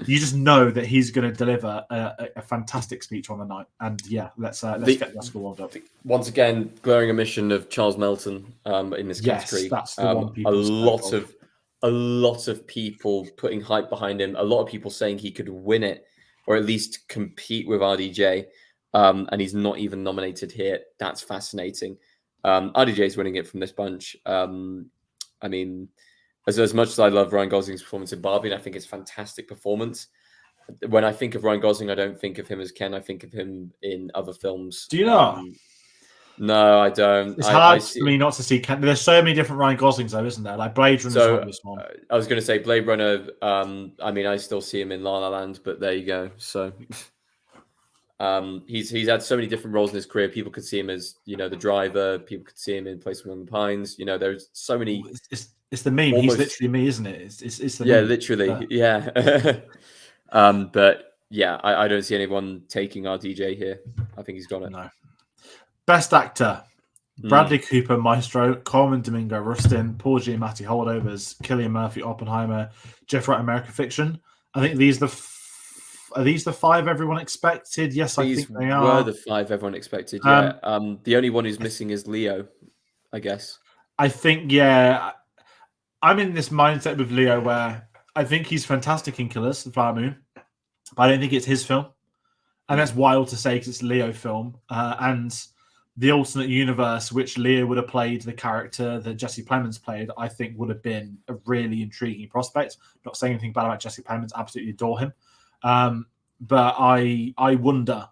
you just know that he's going to deliver a fantastic speech on the night. And yeah, let's get the Oscar warmed up. Once again, glaring omission of Charles Melton in this category. Yes, that's the one people a lot of people putting hype behind him. A lot of people saying he could win it or at least compete with RDJ. And he's not even nominated here. That's fascinating. RDJ is winning it from this bunch. I mean, as much as I love Ryan Gosling's performance in Barbie, and I think it's a fantastic performance, when I think of Ryan Gosling, I don't think of him as Ken. I think of him in other films. Do you not? No, I don't. It's hard for me not to see Ken. There's so many different Ryan Goslings, though, isn't there? Like Blade Runner. I was going to say Blade Runner. I mean, I still see him in La La Land, but there you go. So he's had so many different roles in his career. People could see him as the driver. People could see him in Place Beyond the Pines. There's so many. It's the meme. He's literally me, isn't it? It's the meme. Literally. Yeah. But yeah, I don't see anyone taking our DJ here. I think he's got it. No. Best actor: Bradley Cooper, Maestro; Coleman Domingo, Rustin; Paul Giamatti, Holdovers; Cillian Murphy, Oppenheimer; Jeff Wright, American Fiction. I think these are these the five everyone expected? Yes, I think they are. Were the five everyone expected? Yeah. The only one who's missing is Leo, I guess. I think, yeah. I'm in this mindset with Leo where I think he's fantastic in Killers, the Flower Moon, but I don't think it's his film. And that's wild to say because it's a Leo film. And the alternate universe, which Leo would have played the character that Jesse Plemons played, I think would have been a really intriguing prospect. Not saying anything bad about Jesse Plemons, absolutely adore him. But I wonder,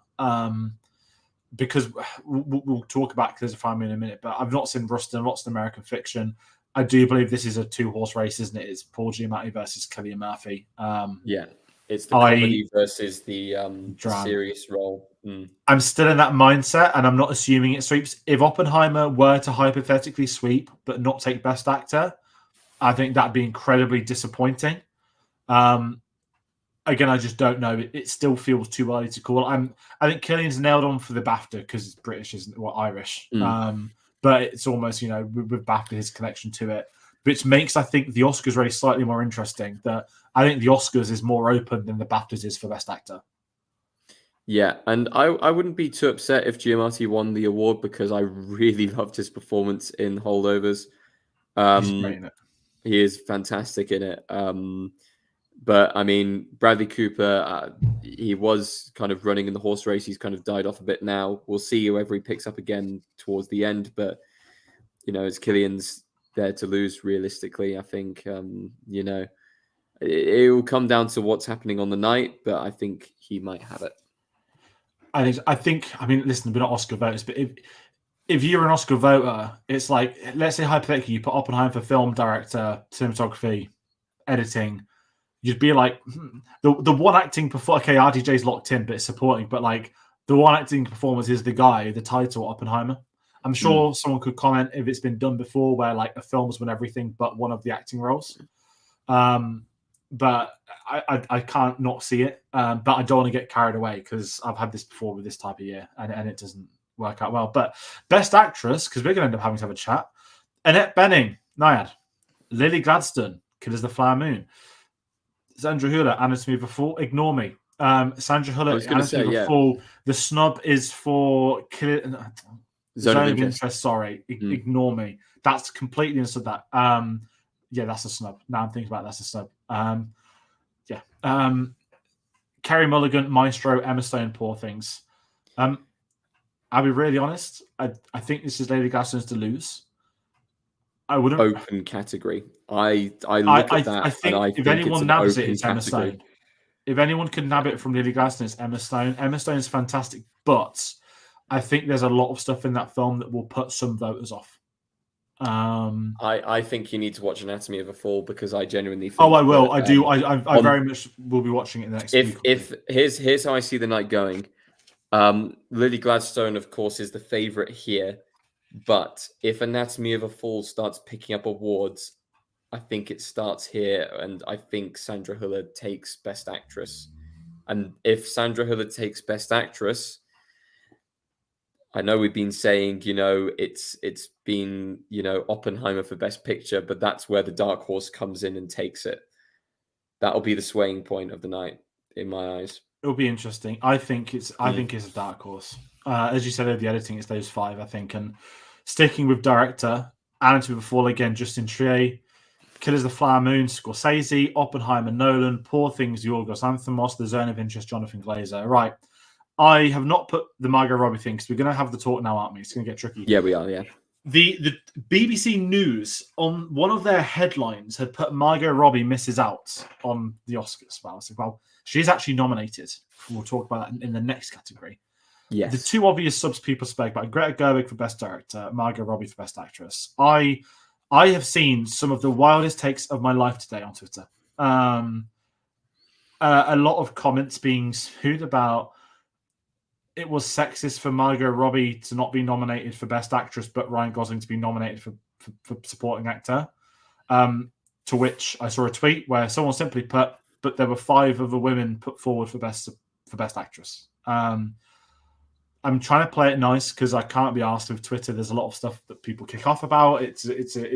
because we'll talk about Killers of the Flower Moon in a minute, but I've not seen Rustin, I've not seen American Fiction. I do believe this is a two-horse race, isn't it? It's Paul Giamatti versus Cillian Murphy. Yeah, it's the comedy versus the serious role. I'm still in that mindset, and I'm not assuming it sweeps. If Oppenheimer were to hypothetically sweep but not take Best Actor, I think that'd be incredibly disappointing. Again, I just don't know. It still feels too early to call. I think Cillian's nailed on for the BAFTA because it's British, isn't it? Or Irish. But it's almost, with BAFTA, his connection to it. which makes, I think, the Oscars race slightly more interesting. That I think the Oscars is more open than the BAFTAs is for Best Actor. Yeah, and I wouldn't be too upset if Giamatti won the award because I really loved his performance in Holdovers. He's great in it. He is fantastic in it. But I mean, Bradley Cooper, he was kind of running in the horse race. He's kind of died off a bit now. We'll see whoever he picks up again towards the end. But, it's Killian's there to lose realistically. I think, it will come down to what's happening on the night, but I think he might have it. I think. I mean, listen, we're not Oscar voters, but if you're an Oscar voter, it's like, let's say hypothetically, you put Oppenheimer for film, director, cinematography, editing. You'd be like, the one acting performance. Okay, RDJ's locked in, but it's supporting. But like the one acting performance is the guy, the title Oppenheimer. I'm sure someone could comment if it's been done before, where like a film's won everything but one of the acting roles. But I can't not see it. But I don't want to get carried away because I've had this before with this type of year, and it doesn't work out well. But Best Actress, because we're going to end up having to have a chat. Annette Bening, Naiad. Lily Gladstone, Killers of the Flower Moon. Sandra Hüller, Anatomy of a Fall. Ignore me. Sandra Hüller, Anatomy of a Fall. The snub is for Zone of Interest. Sorry, ignore me. That's completely understood that. Yeah, that's a snub. Now I'm thinking about it, that's a snub. Carey Mulligan, Maestro, Emma Stone, Poor Things. I'll be really honest. I think this is Lady Gladstone's to lose. I wouldn't open category. I look at that. I think and I if think anyone nabs it, it's category. Emma Stone. If anyone can nab it from Lily Gladstone, it's Emma Stone. Emma Stone is fantastic, but I think there's a lot of stuff in that film that will put some voters off. I think you need to watch Anatomy of a Fall because I genuinely think. Oh, I will. I do. I very much will be watching it in the next week. Here's how I see the night going. Lily Gladstone, of course, is the favorite here, but if Anatomy of a Fall starts picking up awards, I think it starts here, and I think Sandra Hüller takes Best Actress. And if Sandra Hüller takes Best Actress, I know we've been saying, it's been, Oppenheimer for Best Picture, but that's where the dark horse comes in and takes it. That'll be the swaying point of the night, in my eyes. It'll be interesting. I think it's a dark horse. As you said, the editing, it's those five, I think. And sticking with director, Anatomy of a Fall again, Justin Triet, Killers of the Flower Moon, Scorsese, Oppenheimer, Nolan, Poor Things, Yorgos Lanthimos, The Zone of Interest, Jonathan Glazer. Right. I have not put the Margot Robbie thing because we're going to have the talk now, aren't we? It's going to get tricky. Yeah, we are, yeah. The BBC News, on one of their headlines, had put Margot Robbie misses out on the Oscars. Well, I was like, well, she's actually nominated. We'll talk about that in the next category. Yes. The two obvious subs people spoke about, Greta Gerwig for Best Director, Margot Robbie for Best Actress. I have seen some of the wildest takes of my life today on Twitter. A lot of comments being spewed about it was sexist for Margot Robbie to not be nominated for Best Actress, but Ryan Gosling to be nominated for Supporting Actor. To which I saw a tweet where someone simply put, but there were 5 other women put forward for Best Actress. I'm trying to play it nice because I can't be asked with Twitter. There's a lot of stuff that people kick off about. It's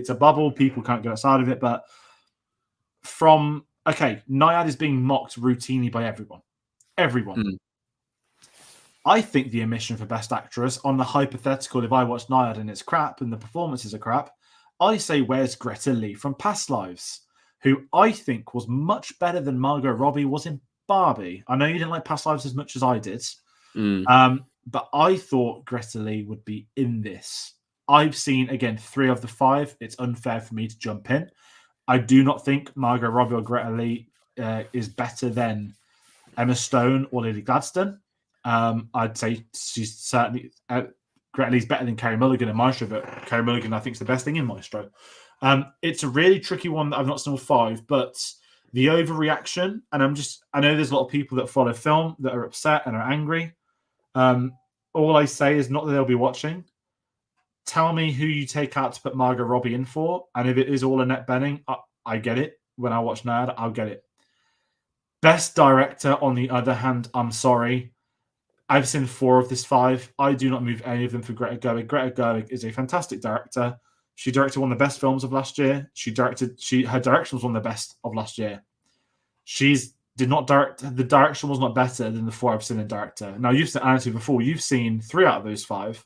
a bubble. People can't get outside of it. But Naiad is being mocked routinely by everyone. Everyone. I think the omission for Best Actress on the hypothetical, if I watch Naiad and it's crap and the performances are crap, I say where's Greta Lee from Past Lives, who I think was much better than Margot Robbie was in Barbie. I know you didn't like Past Lives as much as I did. But I thought Greta Lee would be in this. I've seen, again, 3 of the 5. It's unfair for me to jump in. I do not think Margot Robbie or Greta Lee is better than Emma Stone or Lily Gladstone. I'd say she's certainly Greta Lee's better than Carey Mulligan in Maestro, but Carey Mulligan I think is the best thing in Maestro. It's a really tricky one that I've not seen all 5, but the overreaction, and I know there's a lot of people that follow film that are upset and are angry. All I say is not that they'll be watching. Tell me who you take out to put Margot Robbie in for, and if it is all Annette Bening, I get it. When I watch Naiad, I'll get it. Best Director, on the other hand, I'm sorry. I've seen 4 of this 5. I do not move any of them for Greta Gerwig. Greta Gerwig is a fantastic director. She directed one of the best films of last year. Her direction was one of the best of last year. She's did not direct. The direction was not better than the 4 I've seen in director. Now you've seen Anity before. You've seen 3 out of those 5,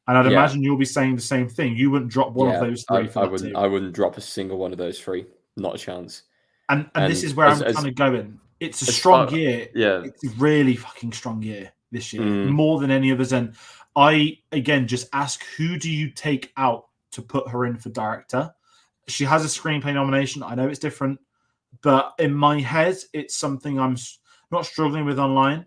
and I'd imagine you'll be saying the same thing. You wouldn't drop one of those 3 for I that wouldn't. 2. I wouldn't drop a single one of those 3. Not a chance. And this is where I'm kind of going. It's a strong year. Yeah, It's a really fucking strong year this year, more than any others. And I again just ask, who do you take out to put her in for director? She has a screenplay nomination. I know it's different, but in my head, it's something I'm not struggling with online.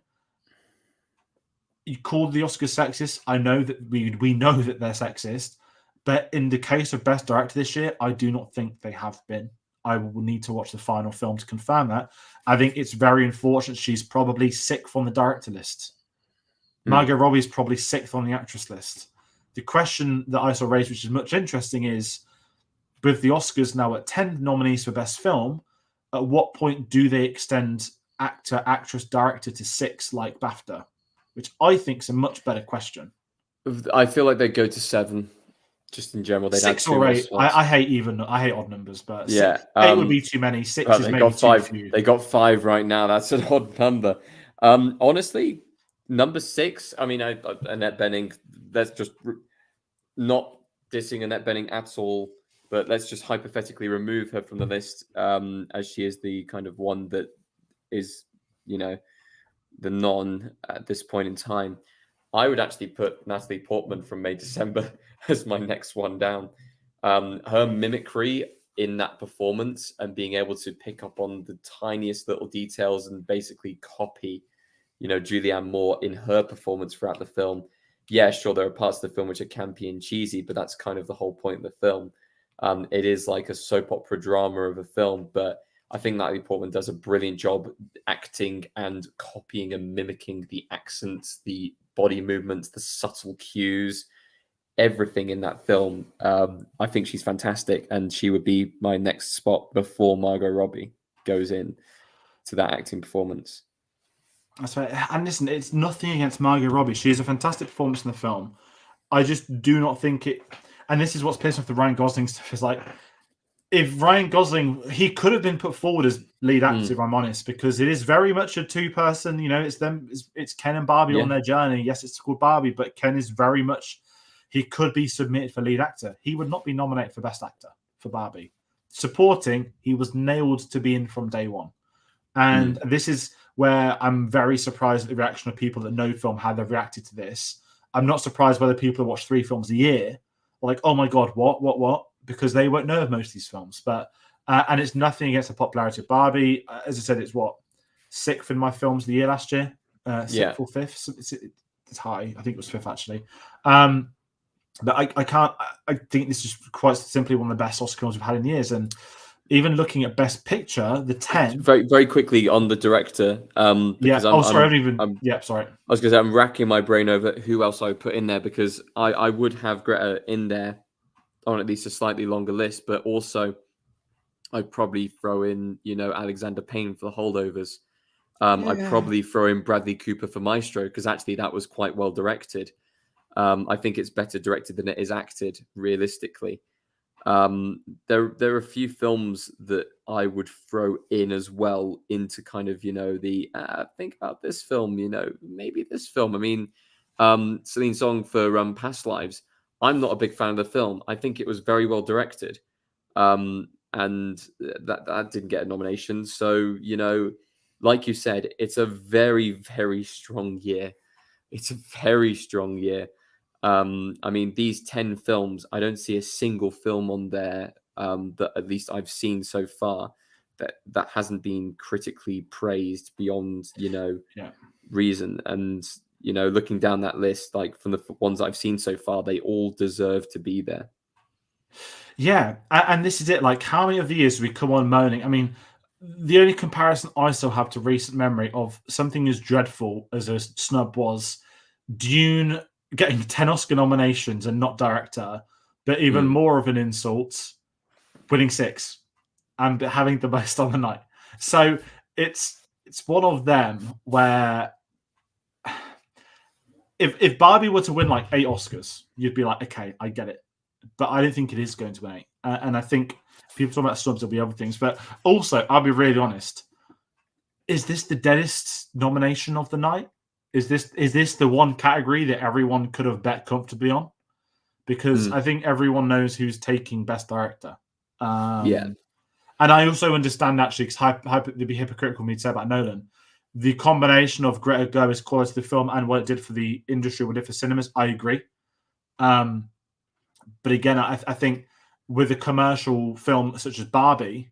You called the Oscars sexist. I know that we know that they're sexist, but in the case of Best Director this year, I do not think they have been. I will need to watch the final film to confirm that. I think it's very unfortunate she's probably 6th on the director list. Margot Robbie is probably 6th on the actress list. The question that I saw raised, which is much interesting, is with the Oscars now at 10 nominees for Best Film, at what point do they extend actor, actress, director to 6 like BAFTA? Which I think is a much better question. I feel like they go to 7. Just in general, they'd 6 or 8. I hate odd numbers, but 8 would be too many. 6 is maybe too few. They got 5 right now. That's an odd number. Honestly, number 6. I mean, Annette Bening. Let's just not dissing Annette Bening at all, but let's just hypothetically remove her from the list, as she is the kind of one that is, the non at this point in time. I would actually put Natalie Portman from May December as my next one down. Her mimicry in that performance and being able to pick up on the tiniest little details and basically copy, Julianne Moore in her performance throughout the film. Yeah, sure, there are parts of the film which are campy and cheesy, but that's kind of the whole point of the film. It is like a soap opera drama of a film, but I think Natalie Portman does a brilliant job acting and copying and mimicking the accents, the body movements, the subtle cues, everything in that film. I think she's fantastic, and she would be my next spot before Margot Robbie goes in to that acting performance. That's right. And listen, it's nothing against Margot Robbie. She is a fantastic performance in the film. I just do not think it. And this is what's pissing off the Ryan Gosling stuff. Is like, if Ryan Gosling, he could have been put forward as lead actor, if I'm honest, because it is very much a 2-person. It's them. It's Ken and Barbie on their journey. Yes, it's called Barbie, but Ken is very much. He could be submitted for lead actor. He would not be nominated for Best Actor for Barbie. Supporting, he was nailed to be in from day one. And this is where I'm very surprised at the reaction of people that know film, how they've reacted to this. I'm not surprised whether people who watch 3 films a year are like, oh my God, what? Because they won't know of most of these films. But and it's nothing against the popularity of Barbie. As I said, it's 6th in my films of the year last year. 6th or 5th. It's high. I think it was 5th actually. But I can't. I think this is quite simply one of the best Oscar films we've had in years. And even looking at Best Picture, the 10. Very, very quickly on the director. Because sorry. I was going to say I'm racking my brain over who else I would put in there, because I would have Greta in there on at least a slightly longer list, but also I'd probably throw in, Alexander Payne for The Holdovers. I'd probably throw in Bradley Cooper for Maestro, because actually that was quite well directed. I think it's better directed than it is acted, realistically. There are a few films that I would throw in as well into kind of, think about this film, maybe this film. I mean, Celine Song for Past Lives. I'm not a big fan of the film. I think it was very well directed. And that didn't get a nomination. So, like you said, it's a very, very strong year. It's a very strong year. I mean, these 10 films, I don't see a single film on there that at least I've seen so far that hasn't been critically praised beyond, reason. And, looking down that list, like from the ones I've seen so far, they all deserve to be there. Yeah, and this is it. Like, how many of the years we come on moaning? I mean, the only comparison I still have to recent memory of something as dreadful as a snub was Dune getting 10 Oscar nominations and not director, but even more of an insult, winning 6 and having the most on the night. So it's one of them where if Barbie were to win like 8 Oscars, you'd be like, okay, I get it. but I don't think it is going to win 8. And I think people talk about snubs, there'll be other things. But also, I'll be really honest. Is this the deadest nomination of the night? Is this the one category that everyone could have bet comfortably on? Because I think everyone knows who's taking Best Director. Yeah. And I also understand, actually, because it'd be hypocritical of me to say about Nolan, the combination of Greta Gerwig's quality of the film and what it did for the industry, what it did for cinemas, I agree. But again, I think with a commercial film such as Barbie,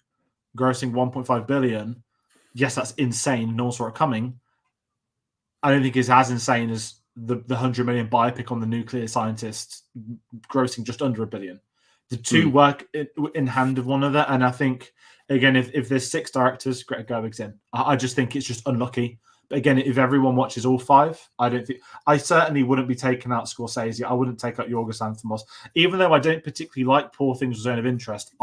grossing 1.5 billion, yes, that's insane and all sort of coming. I don't think it's as insane as the 100 million biopic on the nuclear scientists grossing just under $1 billion. The two work in hand of one another, and I think, again, if there's 6 directors, Greta Gerwig's in. I just think it's just unlucky. But again, if everyone watches all 5, I certainly wouldn't be taking out Scorsese. I wouldn't take out Yorgos Lanthimos, even though I don't particularly like Poor Things' Zone of Interest.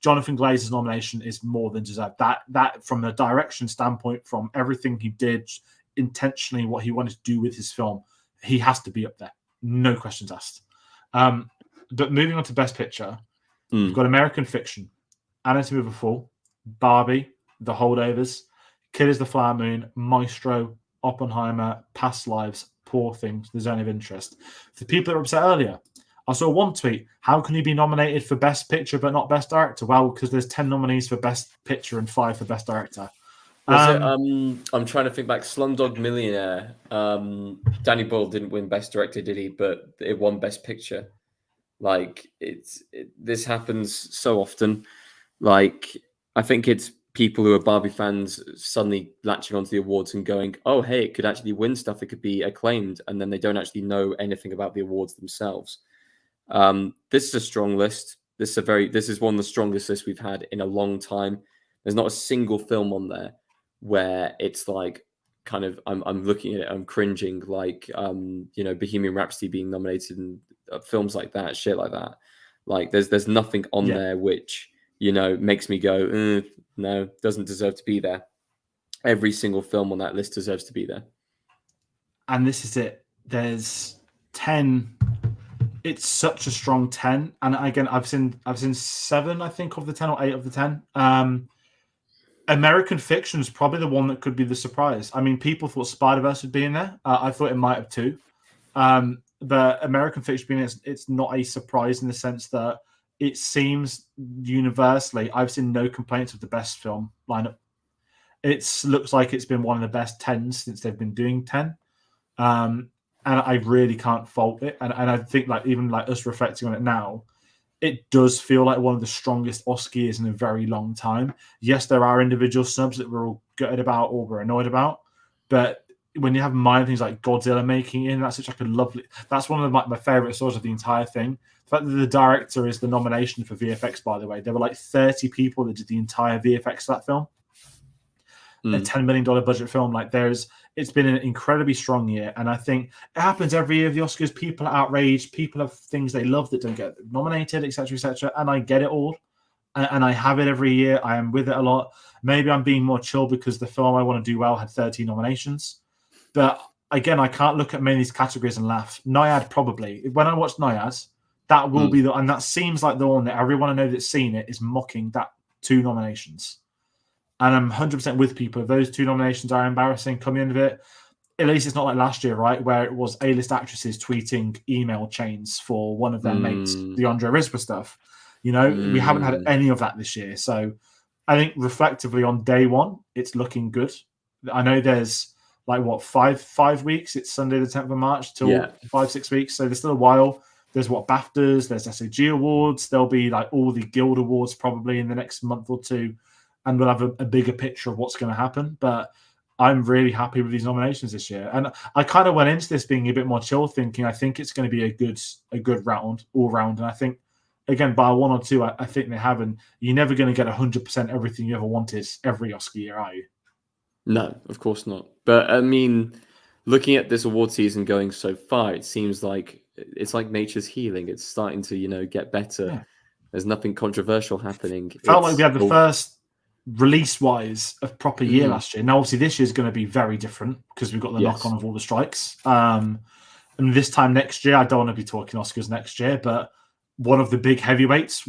Jonathan Glazer's nomination is more than deserved. That from a direction standpoint, from everything he did intentionally, what he wanted to do with his film, he has to be up there. No questions asked. But moving on to Best Picture, we've got American Fiction, Anatomy of a Fall, Barbie, The Holdovers, Killers of the Flower Moon, Maestro, Oppenheimer, Past Lives, Poor Things, The Zone of Interest. For people that were upset earlier, I saw one tweet, how can you be nominated for Best Picture but not Best Director? Well, because there's 10 nominees for Best Picture and 5 for Best Director. I'm trying to think back. Slumdog Millionaire. Danny Boyle didn't win Best Director, did he? But it won Best Picture. Like this happens so often. Like I think it's people who are Barbie fans suddenly latching onto the awards and going, "Oh, hey, it could actually win stuff. It could be acclaimed," and then they don't actually know anything about the awards themselves. This is a strong list. This is one of the strongest lists we've had in a long time. There's not a single film on there where it's like kind of I'm looking at it, I'm cringing, like Bohemian Rhapsody being nominated and films like that, shit like that. Like there's nothing on there which makes me go, no, doesn't deserve to be there. Every single film on that list deserves to be there. And this is it. There's 10. It's such a strong 10. And again, I've seen 7, I think, of the 10 or 8 of the 10. American Fiction is probably the one that could be the surprise. I mean, people thought Spider-Verse would be in there. I thought it might have too. But American Fiction being it's not a surprise in the sense that it seems universally, I've seen no complaints of the best film lineup. It looks like it's been one of the best 10s since they've been doing 10. And I really can't fault it. And I think even us reflecting on it now, it does feel like one of the strongest Oscar years in a very long time. Yes, there are individual snubs that we're all gutted about or we're annoyed about. But when you have minor things like Godzilla making it, that's such like a lovely... That's one of my favorite stories of the entire thing. The fact that the director is the nomination for VFX, by the way. There were like 30 people that did the entire VFX of that film. A $10 million budget film. It's been an incredibly strong year. And I think it happens every year of the Oscars. People are outraged. People have things they love that don't get nominated, etc., etc. And I get it all. And I have it every year. I am with it a lot. Maybe I'm being more chill because the film I Want to Do Well had 13 nominations. But again, I can't look at many of these categories and laugh. Nyad, probably. When I watch Nyad, that will be and that seems like the one that everyone I know that's seen it is mocking that 2 nominations. And I'm 100% with people. If those 2 nominations are embarrassing, come in of it. At least it's not like last year, right? Where it was A-list actresses tweeting email chains for one of their mates, the Andre Rispa stuff. We haven't had any of that this year. So I think reflectively on day one, it's looking good. I know there's 5 weeks. It's Sunday the 10th of March till 5-6 weeks. So there's still a while. There's BAFTAs, there's SAG Awards. There'll be all the Guild Awards probably in the next month or two. And we'll have a bigger picture of what's going to happen. But I'm really happy with these nominations this year. And I kind of went into this being a bit more chill, thinking I think it's going to be a good round, all round. And I think, again, by 1 or 2, I think they have. And you're never going to get 100% everything you ever wanted every Oscar year, are you? No, of course not. But, I mean, looking at this award season going so far, it seems like it's like nature's healing. It's starting to, get better. Yeah. There's nothing controversial happening. Felt like we had the first release-wise of proper year last year. Now, obviously, this year's going to be very different because we've got the knock-on of all the strikes. And this time next year, I don't want to be talking Oscars next year, but one of the big heavyweights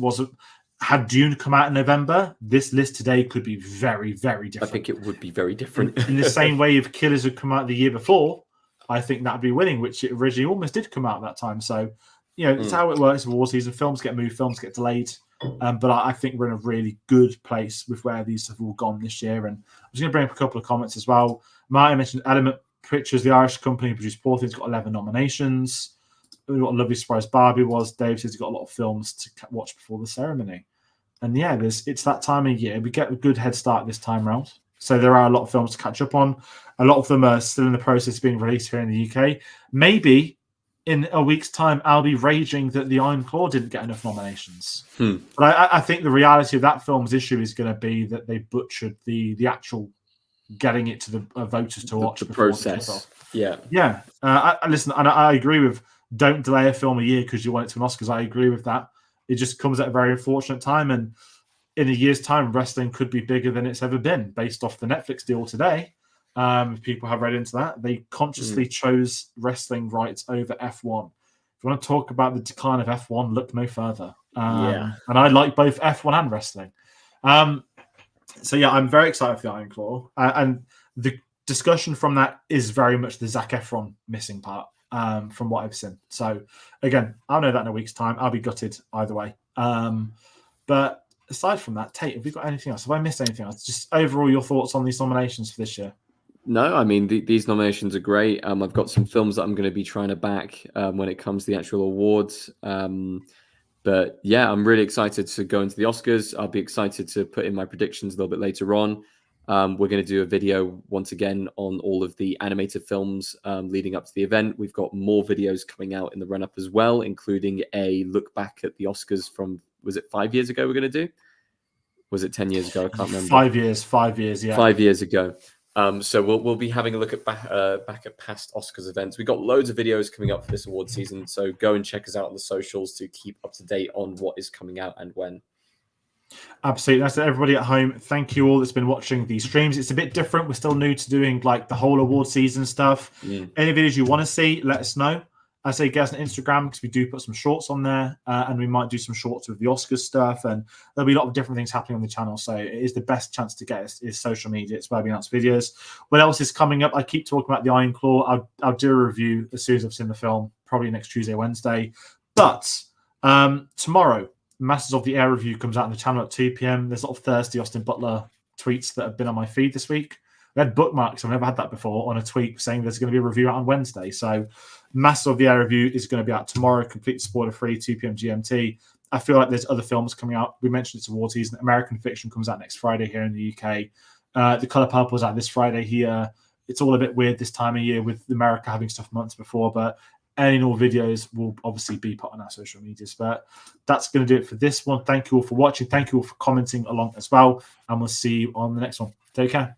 had Dune come out in November, this list today could be very, very different. I think it would be very different. In the same way, if Killers had come out the year before, I think that'd be winning, which it originally almost did come out at that time. So, it's how it works with war season. Films get moved, films get delayed. But I think we're in a really good place with where these have all gone this year. And I'm just going to bring up a couple of comments as well. Martin mentioned Element Pictures, the Irish company who produced Poor Things, got 11 nominations. What a lovely surprise Barbie was. Dave says he's got a lot of films to watch before the ceremony. And yeah, it's that time of year. We get a good head start this time round. So there are a lot of films to catch up on. A lot of them are still in the process of being released here in the UK. Maybe in a week's time, I'll be raging that The Iron Claw didn't get enough nominations. But I think the reality of that film's issue is going to be that they butchered the actual getting it to the voters to watch. The process. Yeah. Listen, and I agree with don't delay a film a year because you want it to an Oscars. I agree with that. It just comes at a very unfortunate time. And in a year's time, wrestling could be bigger than it's ever been based off the Netflix deal today. If people have read into that, they consciously chose wrestling rights over F1. If you want to talk about the decline of F1, look no further. And I like both F1 and wrestling. So yeah, I'm very excited for the Iron Claw. And the discussion from that is very much the Zac Efron missing part from what I've seen. So again, I'll know that in a week's time. I'll be gutted either way. But aside from that, Tate, have we got anything else? Have I missed anything else? Just overall, your thoughts on these nominations for this year? No, I mean, these nominations are great. I've got some films that I'm going to be trying to back when it comes to the actual awards. But yeah, I'm really excited to go into the Oscars. I'll be excited to put in my predictions a little bit later on. We're going to do a video once again on all of the animated films leading up to the event. We've got more videos coming out in the run-up as well, including a look back at the Oscars from, was it 5 years ago we're going to do? Was it 10 years ago? I can't remember. 5 years, 5 years, yeah. 5 years ago. So we'll be having a look at back at past Oscars events. We've got loads of videos coming up for this award season, so go and check us out on the socials to keep up to date on what is coming out and when. Absolutely. That's everybody at home. Thank you all that's been watching these streams. It's a bit different. We're still new to doing like the whole award season stuff. Any videos you want to see, let us know. I say get us on Instagram because we do put some shorts on there and we might do some shorts with the Oscars stuff, and there'll be a lot of different things happening on the channel. So it is the best chance to get us is social media. It's where we announce videos. What else is coming up? I keep talking about the Iron Claw. I'll do a review as soon as I've seen the film, probably next Tuesday, Wednesday. But tomorrow, Masters of the Air review comes out on the channel at 2 p.m. There's a lot of thirsty Austin Butler tweets that have been on my feed this week. We had bookmarks. I've never had that before on a tweet saying there's going to be a review out on Wednesday. So Master of the Air review is going to be out tomorrow, complete spoiler-free, 2 p.m. GMT. I feel like there's other films coming out. We mentioned it's award season. American Fiction comes out next Friday here in the UK. The Colour Purple is out this Friday here. It's all a bit weird this time of year with America having stuff months before, but any and all videos will obviously be put on our social medias. But that's going to do it for this one. Thank you all for watching. Thank you all for commenting along as well. And we'll see you on the next one. Take care.